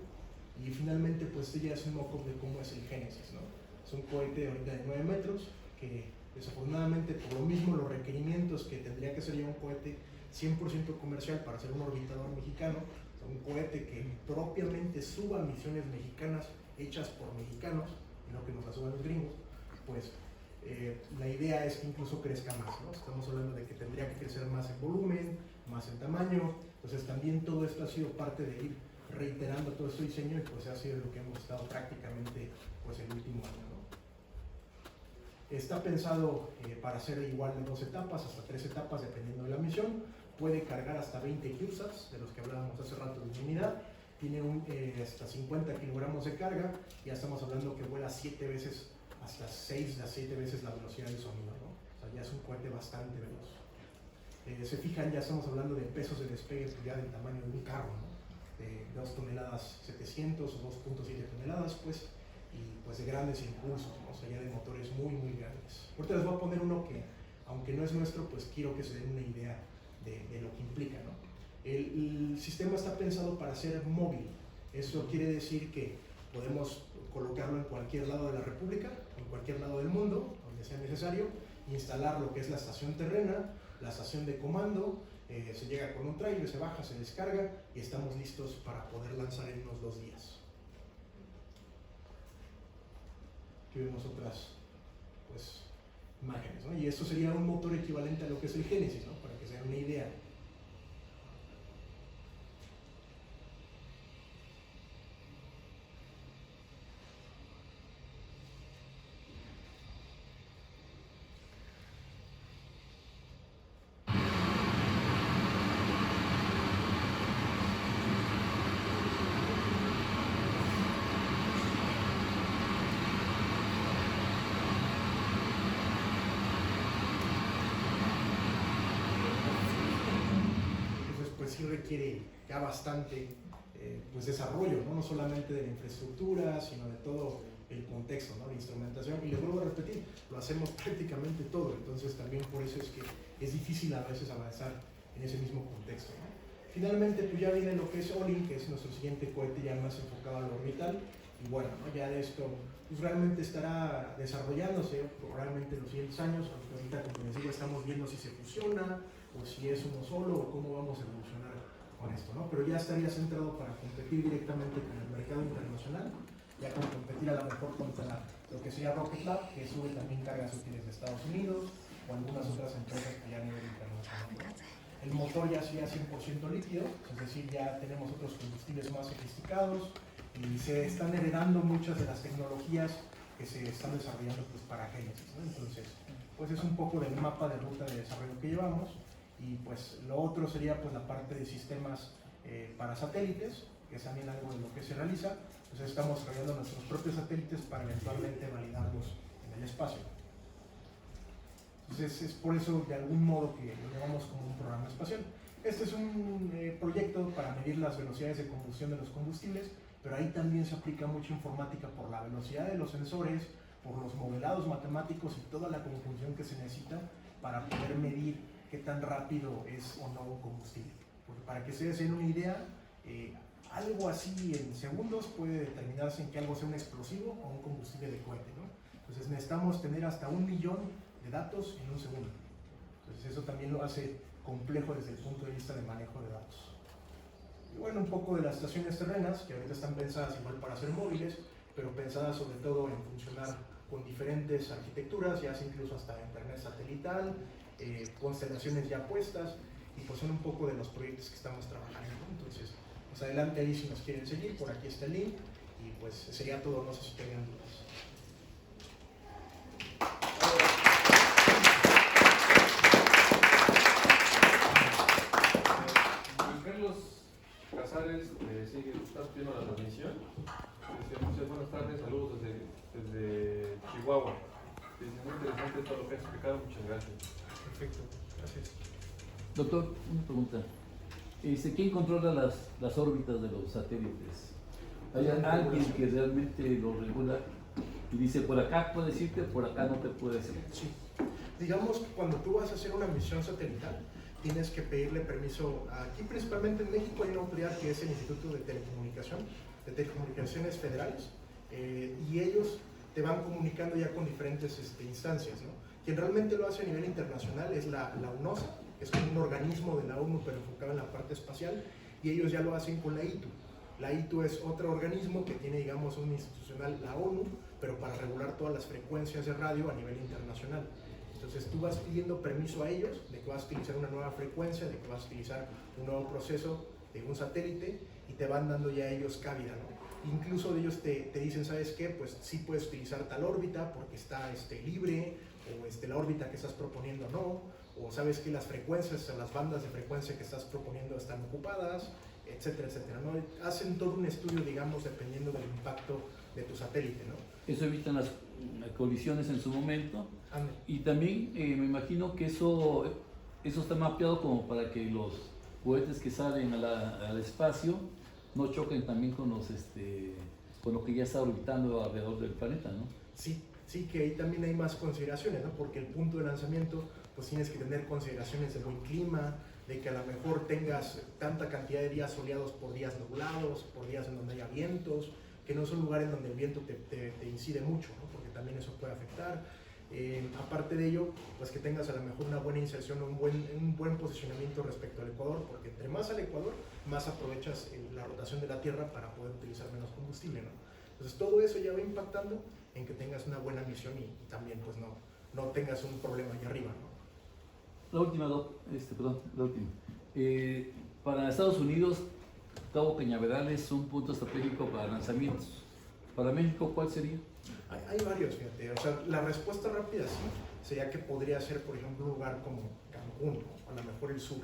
Speaker 8: Y finalmente, pues este ya es un mock-up de cómo es el Génesis, ¿no? Es un cohete ahorita de 9 metros, que desafortunadamente por lo mismo los requerimientos que tendría que ser ya un cohete 100% comercial para ser un orbitador mexicano, o sea, un cohete que propiamente suba misiones mexicanas hechas por mexicanos, y no que nos la suban los gringos, pues la idea es que incluso crezca más, ¿no? Estamos hablando de que tendría que crecer más en volumen, más en tamaño. Entonces también todo esto ha sido parte de ir reiterando todo este diseño y pues ha sido lo que hemos estado prácticamente pues el último año, ¿no? Está pensado para hacer igual de 2 etapas, hasta 3 etapas dependiendo de la misión. Puede cargar hasta 20 CubeSats, de los que hablábamos hace rato de unidad. Tiene hasta 50 kilogramos de carga, ya estamos hablando que vuela 7 veces, hasta 6 a 7 veces la velocidad del sonido, ¿no? O sea, ya es un cohete bastante veloz. Se fijan, ya estamos hablando de pesos de despegue pues ya del tamaño de un carro, ¿no? De 2 toneladas 700 o 2.7 toneladas, pues, y pues de grandes impulsos, ¿no? O sea, ya de motores muy, muy grandes. Ahorita les voy a poner uno que, aunque no es nuestro, pues quiero que se den una idea de lo que implica, ¿no? El sistema está pensado para ser móvil. Eso quiere decir que podemos colocarlo en cualquier lado de la República, en cualquier lado del mundo, donde sea necesario, instalar lo que es la estación terrena, la estación de comando, se llega con un trailer, se baja, se descarga y estamos listos para poder lanzar en unos 2 días. Aquí vemos otras pues, imágenes, ¿no? Y esto sería un motor equivalente a lo que es el Génesis, ¿no? Para que se den una idea. Sí requiere ya bastante pues desarrollo, ¿no? No solamente de la infraestructura, sino de todo el contexto, ¿no? La instrumentación, y les vuelvo a repetir, lo hacemos prácticamente todo, entonces también por eso es que es difícil a veces avanzar en ese mismo contexto, ¿no? Finalmente pues ya viene lo que es Olin, que es nuestro siguiente cohete ya más enfocado a lo orbital, y bueno, ¿no? Ya de esto pues realmente estará desarrollándose probablemente en los siguientes años, aunque ahorita como les digo estamos viendo si se fusiona, o si es uno solo, o cómo vamos a evolucionar con esto, ¿no? Pero ya estaría centrado para competir directamente con el mercado internacional, ya con competir a lo mejor contra lo que sería Rocket Lab, que sube también cargas útiles de Estados Unidos, o algunas otras empresas que ya a nivel internacional, ¿no? El motor ya sería 100% líquido, es decir, ya tenemos otros combustibles más sofisticados, y se están heredando muchas de las tecnologías que se están desarrollando pues, para Génesis, ¿no? Entonces, pues es un poco del mapa de ruta de desarrollo que llevamos. Y pues lo otro sería pues la parte de sistemas para satélites, que es también algo de lo que se realiza. Entonces estamos desarrollando nuestros propios satélites para eventualmente validarlos en el espacio. Entonces es por eso de algún modo que lo llamamos como un programa espacial. Este es un proyecto para medir las velocidades de combustión de los combustibles, pero ahí también se aplica mucha informática por la velocidad de los sensores, por los modelados matemáticos y toda la conjunción que se necesita para poder medir qué tan rápido es o no un combustible. Porque para que se den una idea, algo así en segundos puede determinarse en que algo sea un explosivo o un combustible de cohete, ¿no? Entonces necesitamos tener hasta 1 millón de datos en un segundo. Entonces eso también lo hace complejo desde el punto de vista de manejo de datos. Y bueno, un poco de las estaciones terrenas, que ahorita están pensadas igual para ser móviles, pero pensadas sobre todo en funcionar con diferentes arquitecturas, ya sea incluso hasta internet satelital, constelaciones ya puestas, y pues son un poco de los proyectos que estamos trabajando, ¿no? Entonces, más adelante ahí si nos quieren seguir, por aquí está el link, y pues sería todo, no sé si tengan dudas.
Speaker 1: Luis Carlos Casares sigue, estás viendo la transmisión. Dice, muchas buenas tardes, saludos desde Chihuahua. Dice, muy interesante todo lo que has explicado, muchas gracias.
Speaker 8: Perfecto, gracias.
Speaker 11: Doctor, una pregunta. ¿Quién controla las órbitas de los satélites? ¿Hay alguien que realmente lo regula y dice por acá puedes irte, por acá no te puedes ir?
Speaker 8: Sí. Digamos que cuando tú vas a hacer una misión satelital, tienes que pedirle permiso. Aquí principalmente en México hay una autoridad que es el Instituto de Telecomunicaciones Federales, y ellos te van comunicando ya con diferentes instancias, ¿no? Quien realmente lo hace a nivel internacional es la UNOSA, que es como un organismo de la ONU pero enfocado en la parte espacial, y ellos ya lo hacen con la ITU. La ITU es otro organismo que tiene, digamos, un institucional, la ONU, pero para regular todas las frecuencias de radio a nivel internacional. Entonces tú vas pidiendo permiso a ellos de que vas a utilizar una nueva frecuencia, de que vas a utilizar un nuevo proceso de un satélite y te van dando ya ellos cabida, ¿no? Incluso ellos te dicen, ¿sabes qué? Pues sí puedes utilizar tal órbita porque está libre, o la órbita que estás proponiendo no, o sabes que las frecuencias, las bandas de frecuencia que estás proponiendo están ocupadas, etcétera, etcétera, ¿no? Hacen todo un estudio, digamos, dependiendo del impacto de tu satélite, ¿no?
Speaker 11: Eso evitan las colisiones en su momento.
Speaker 8: Ande.
Speaker 11: Y también me imagino que eso está mapeado como para que los cohetes que salen al espacio no choquen también con lo que ya está orbitando alrededor del planeta, ¿no?
Speaker 8: Sí, que ahí también hay más consideraciones, ¿no? Porque el punto de lanzamiento, pues tienes que tener consideraciones de buen clima, de que a lo mejor tengas tanta cantidad de días soleados por días nublados, por días en donde haya vientos, que no son lugares donde el viento te incide mucho, ¿no? Porque también eso puede afectar. Aparte de ello, pues que tengas a lo mejor una buena inserción, un buen posicionamiento respecto al Ecuador, porque entre más al Ecuador, más aprovechas la rotación de la Tierra para poder utilizar menos combustible, ¿no? Entonces todo eso ya va impactando en que tengas una buena misión y también pues no tengas un problema allá arriba, ¿no?
Speaker 11: La última, para Estados Unidos, Cabo Cañaveral es un punto estratégico para lanzamientos. Para México, ¿cuál sería?
Speaker 8: Hay varios, fíjate. O sea, la respuesta rápida sí sería que podría ser, por ejemplo, un lugar como Cancún, o a lo mejor el sur.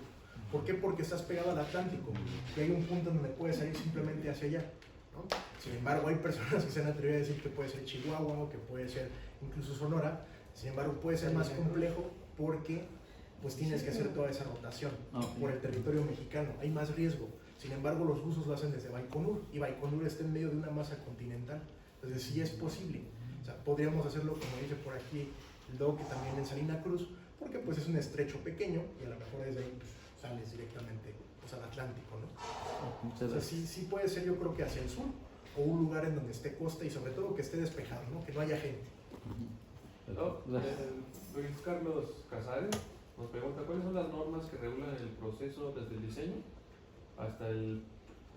Speaker 8: ¿Por qué? Porque estás pegado al Atlántico y hay un punto donde puedes salir simplemente hacia allá, ¿no? Sin embargo, hay personas que se han atrevido a decir que puede ser Chihuahua o que puede ser incluso Sonora. Sin embargo, puede ser más complejo porque pues tienes que hacer toda esa rotación por el territorio mexicano. Hay más riesgo. Sin embargo, los rusos lo hacen desde Baikonur y Baikonur está en medio de una masa continental. Entonces sí es posible. O sea, podríamos hacerlo, como dice por aquí el Doc, también en Salina Cruz, porque pues es un estrecho pequeño y a lo mejor desde ahí pues, sales directamente pues, al Atlántico, ¿no?
Speaker 11: Muchas
Speaker 8: gracias. O sea, sí puede ser, yo creo que hacia el sur, o un lugar en donde esté costa y sobre todo que esté despejado, ¿no? Que no haya gente.
Speaker 1: Luis Carlos Casares nos pregunta, ¿cuáles son las normas que regulan el proceso desde el diseño hasta el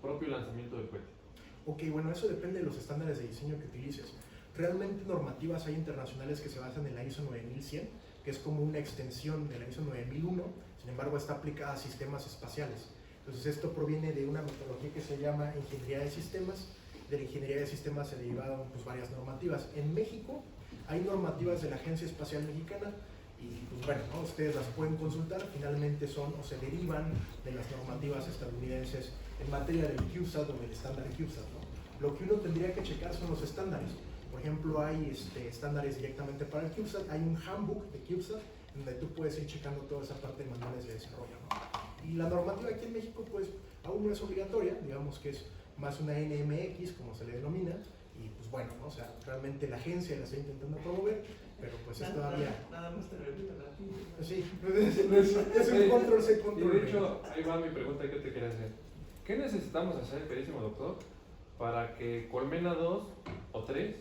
Speaker 1: propio lanzamiento del cohete?
Speaker 8: Ok, bueno, eso depende de los estándares de diseño que utilices. Realmente normativas hay internacionales que se basan en la ISO 9100, que es como una extensión de la ISO 9001, sin embargo está aplicada a sistemas espaciales. Entonces esto proviene de una metodología que se llama ingeniería de sistemas. De la ingeniería de sistemas se derivaron pues, varias normativas. En México hay normativas de la Agencia Espacial Mexicana y pues bueno, ¿no? Ustedes las pueden consultar, finalmente son o se derivan de las normativas estadounidenses en materia del CubeSat o del estándar CubeSat, ¿no? Lo que uno tendría que checar son los estándares. Por ejemplo, hay estándares directamente para el CubeSat, hay un handbook de CubeSat donde tú puedes ir checando toda esa parte de manuales de desarrollo, ¿no? Y la normativa aquí en México pues aún no es obligatoria, digamos que es más una NMX como se le denomina, y pues bueno, ¿no? O sea, realmente la agencia la está intentando promover, pero pues es todavía...
Speaker 10: Nada más te repito la actividad.
Speaker 8: Sí, es un control C, control
Speaker 1: Y de hecho, ahí va mi pregunta que te quería hacer. ¿Qué necesitamos hacer, queridísimo doctor, para que Colmena 2 o 3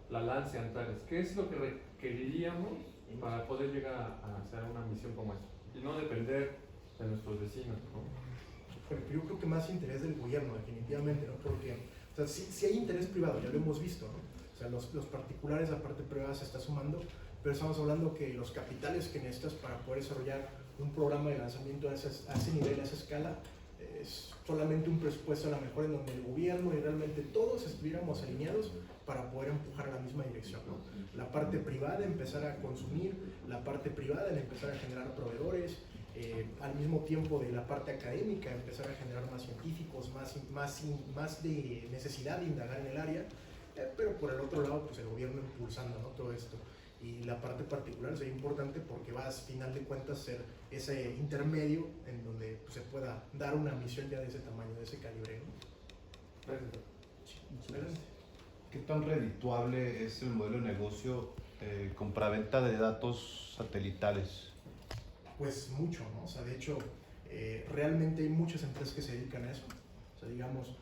Speaker 1: la lance a Antares? ¿Qué es lo que requeriríamos para poder llegar a hacer una misión como esta? Y no depender de nuestros vecinos, ¿no?
Speaker 8: Pero yo creo que más interés del gobierno, definitivamente, ¿no? Porque o sea, sí hay interés privado, ya lo hemos visto, ¿no? O sea, los particulares, la parte privada se está sumando, pero estamos hablando que los capitales que necesitas para poder desarrollar un programa de lanzamiento a ese nivel, a esa escala, es solamente un presupuesto a lo mejor en donde el gobierno y realmente todos estuviéramos alineados para poder empujar a la misma dirección, ¿no? La parte privada empezar a consumir, la parte privada en empezar a generar proveedores, al mismo tiempo de la parte académica empezar a generar más científicos, más de necesidad de indagar en el área, pero por el otro lado pues el gobierno impulsando, ¿no? Todo esto. Y la parte particular sería importante porque va a final de cuentas ser ese intermedio en donde pues, se pueda dar una misión ya de ese tamaño, de ese calibre, ¿no?
Speaker 1: Gracias.
Speaker 8: Sí, adelante.
Speaker 9: ¿Qué tan redituable es el modelo de negocio compraventa de datos satelitales?
Speaker 8: Pues mucho, ¿no? O sea, de hecho, realmente hay muchas empresas que se dedican a eso. O sea, digamos,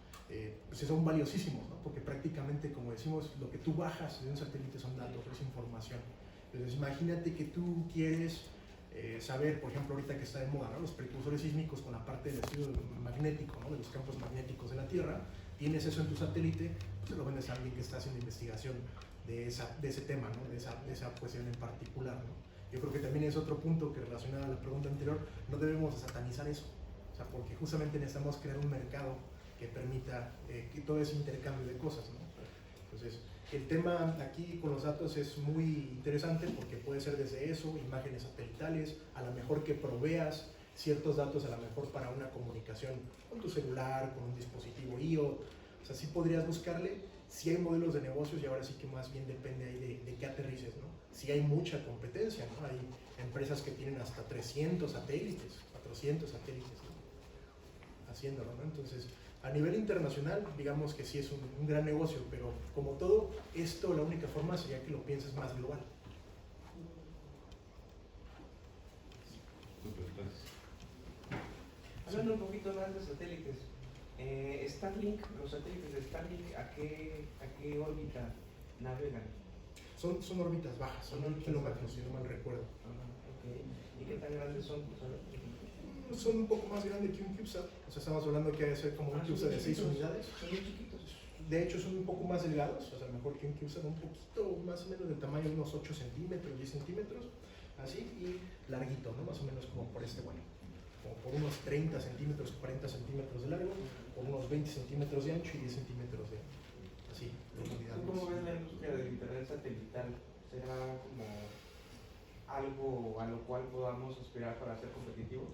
Speaker 8: pues son valiosísimos, ¿no? Porque prácticamente, como decimos, lo que tú bajas de un satélite son datos, es información. Entonces, imagínate que tú quieres saber, por ejemplo, ahorita que está de moda, ¿no? Los precursores sísmicos con la parte del estudio magnético, ¿no? De los campos magnéticos de la Tierra. Tienes eso en tu satélite, pues lo vendes a alguien que está haciendo investigación de ese tema, ¿no? De esa cuestión en particular, ¿no? Yo creo que también es otro punto que relacionado a la pregunta anterior, no debemos satanizar eso, o sea, porque justamente necesitamos crear un mercado que permita que todo ese intercambio de cosas, ¿no? Entonces, el tema aquí con los datos es muy interesante porque puede ser desde eso, imágenes satelitales, a lo mejor que proveas ciertos datos a lo mejor para una comunicación con tu celular, con un dispositivo IoT, o sea, sí podrías buscarle, si hay modelos de negocios y ahora sí que más bien depende ahí de qué aterrices, ¿no? Si hay mucha competencia, ¿no? Hay empresas que tienen hasta 300 satélites, 400 satélites, ¿no? Haciéndolo, ¿no? Entonces, a nivel internacional, digamos que sí es un gran negocio, pero como todo, esto la única forma sería que lo pienses más global.
Speaker 10: Hablando un poquito más de satélites, Starlink, los satélites de Starlink, ¿a qué órbita navegan?
Speaker 8: Son órbitas bajas, son 1 kilómetros, si no mal recuerdo.
Speaker 10: Okay. ¿Y qué tan grandes son?
Speaker 8: Son un poco más grandes que un CubeSat, o sea, estamos hablando que debe ser como un CubeSat de 6 unidades.
Speaker 10: Son muy chiquitos.
Speaker 8: De hecho, son un poco más delgados, o sea, mejor que un CubeSat, un poquito más o menos del tamaño de unos 8 centímetros, 10 centímetros, así, y larguito, ¿no? Más o menos como por este bueno, como por unos 30 centímetros, 40 centímetros de largo, por unos 20 centímetros de ancho y 10 centímetros de así, profundidad.
Speaker 10: ¿Cómo ves la industria del internet satelital? ¿Será como algo a lo cual podamos aspirar para ser competitivos?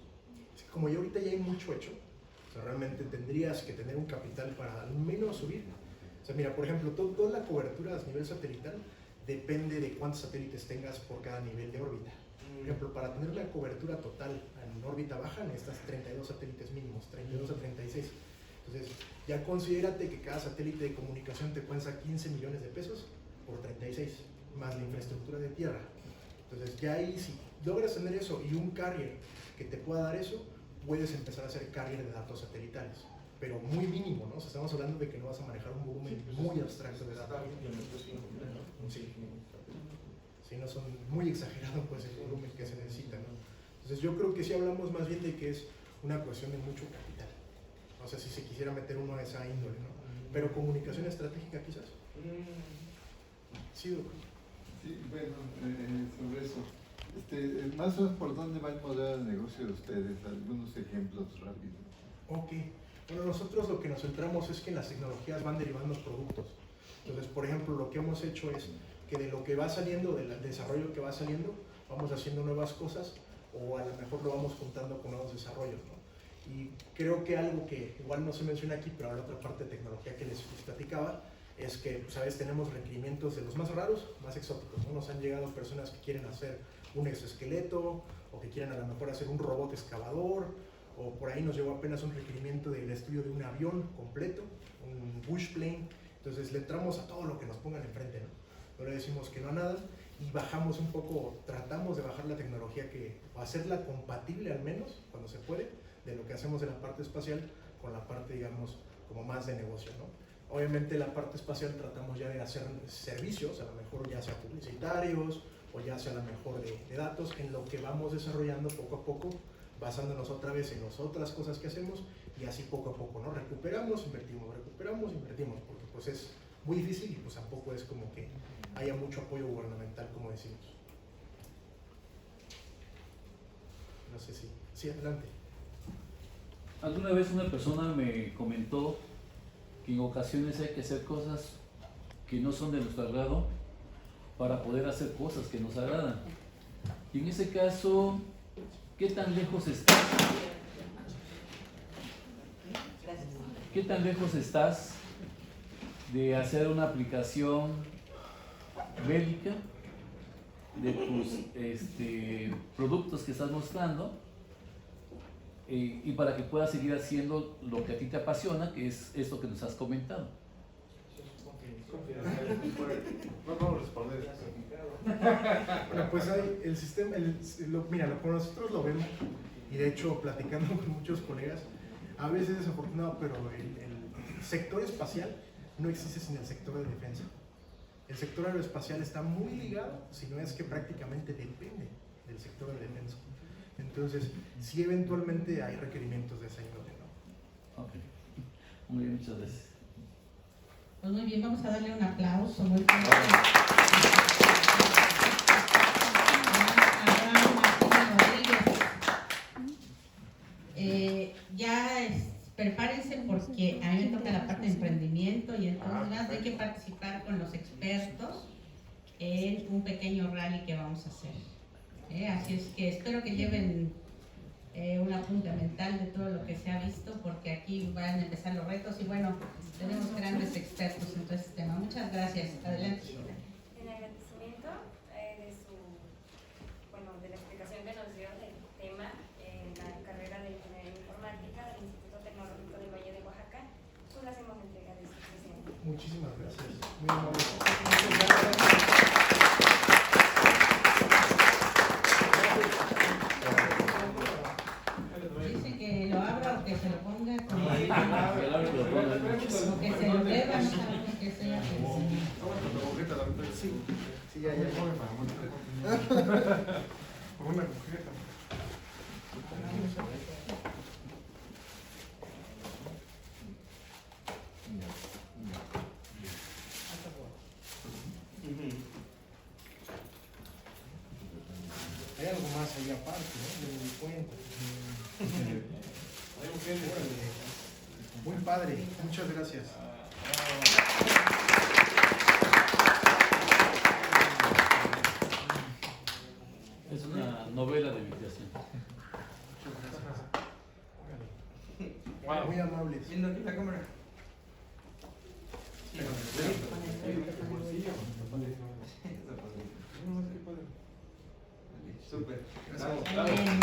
Speaker 8: Como ya ahorita ya hay mucho hecho, o sea, realmente tendrías que tener un capital para al menos subir. O sea, mira, por ejemplo, toda la cobertura a nivel satelital depende de cuántos satélites tengas por cada nivel de órbita. Por ejemplo, para tener la cobertura total en órbita baja necesitas 32 satélites mínimos, 32 a 36. Entonces, ya considérate que cada satélite de comunicación te cuesta 15 millones de pesos por 36, más la infraestructura de tierra. Entonces, ya ahí, si logras tener eso y un carrier que te pueda dar eso, puedes empezar a hacer carrier de datos satelitales, pero muy mínimo, ¿no? O sea, estamos hablando de que no vas a manejar un volumen muy abstracto de datos. Sí. Sí, no son muy exagerados pues el volumen que se necesita, ¿no? Entonces yo creo que sí hablamos más bien de que es una cuestión de mucho capital. O sea, si se quisiera meter uno a esa índole, ¿no? Pero comunicación estratégica quizás. Sí, doctor.
Speaker 4: Sí, bueno, sobre eso. Más o menos por dónde va el modelo de negocio de ustedes, algunos ejemplos rápidos.
Speaker 8: Ok, bueno, nosotros lo que nos centramos es que en las tecnologías van derivando los productos. Entonces, por ejemplo, lo que hemos hecho es que de lo que va saliendo, del desarrollo que va saliendo, vamos haciendo nuevas cosas o a lo mejor lo vamos juntando con nuevos desarrollos, ¿no? Y creo que algo que igual no se menciona aquí, pero la otra parte de tecnología que les platicaba, es que, pues, a veces tenemos requerimientos de los más raros, más exóticos, ¿no? Nos han llegado personas que quieren hacer un exoesqueleto o que quieren a lo mejor hacer un robot excavador, o por ahí nos llegó apenas un requerimiento del estudio de un avión completo, un bush plane. Entonces le entramos a todo lo que nos pongan enfrente, ¿no? No le decimos que no a nada y bajamos un poco, tratamos de bajar la tecnología o hacerla compatible al menos, cuando se puede, de lo que hacemos en la parte espacial con la parte, digamos, como más de negocio, ¿no? Obviamente la parte espacial tratamos ya de hacer servicios, a lo mejor ya sea publicitarios o ya sea a lo mejor de datos, en lo que vamos desarrollando poco a poco, basándonos otra vez en las otras cosas que hacemos y así poco a poco, ¿no? Recuperamos, invertimos, porque pues es muy difícil y pues tampoco es como que haya mucho apoyo gubernamental, como decimos. No sé si... Sí, adelante.
Speaker 11: Alguna vez una persona me comentó que en ocasiones hay que hacer cosas que no son de nuestro agrado para poder hacer cosas que nos agradan. Y en ese caso, ¿qué tan lejos estás? ¿Qué tan lejos estás de hacer una aplicación bélica de tus productos que estás mostrando y para que puedas seguir haciendo lo que a ti te apasiona, que es esto que nos has comentado?
Speaker 1: No podemos responder.
Speaker 8: Bueno, pues hay el sistema, mira, nosotros lo vemos y de hecho platicando con muchos colegas, a veces es desafortunado, pero el sector espacial no existe sin el sector de defensa. El sector aeroespacial está muy ligado, si no es que prácticamente depende del sector de defensa. Entonces, sí eventualmente hay requerimientos de esa índole, ¿no?
Speaker 11: Ok, muy bien, muchas gracias.
Speaker 6: Pues muy bien, vamos a darle un aplauso muy fuerte. porque a mí me toca la parte de emprendimiento y entonces hay que participar con los expertos en un pequeño rally que vamos a hacer. Así es que espero que lleven un apunte mental de todo lo que se ha visto, porque aquí van a empezar los retos y bueno, tenemos grandes expertos en todo este tema. Muchas gracias. Adelante.
Speaker 12: En agradecimiento de la explicación que nos dio del tema en la carrera de Ingeniería Informática del Instituto Tecnológico del Valle de Oaxaca, pues le hacemos entrega de su presencia.
Speaker 8: Muchísimas gracias. Muy amable.
Speaker 6: Dice que lo abra o que se lo ponga como o que se lo beba, no sabemos qué sea.
Speaker 8: Sí, sí, ya. Una cojeta. Hay algo más ahí aparte, ¿no? Me di cuenta. Muy padre, muchas gracias.
Speaker 11: Es una novela de meditación.
Speaker 8: Wow. Muy amables.
Speaker 10: Viendo aquí la cámara. Súper.
Speaker 8: Gracias.
Speaker 6: Bien.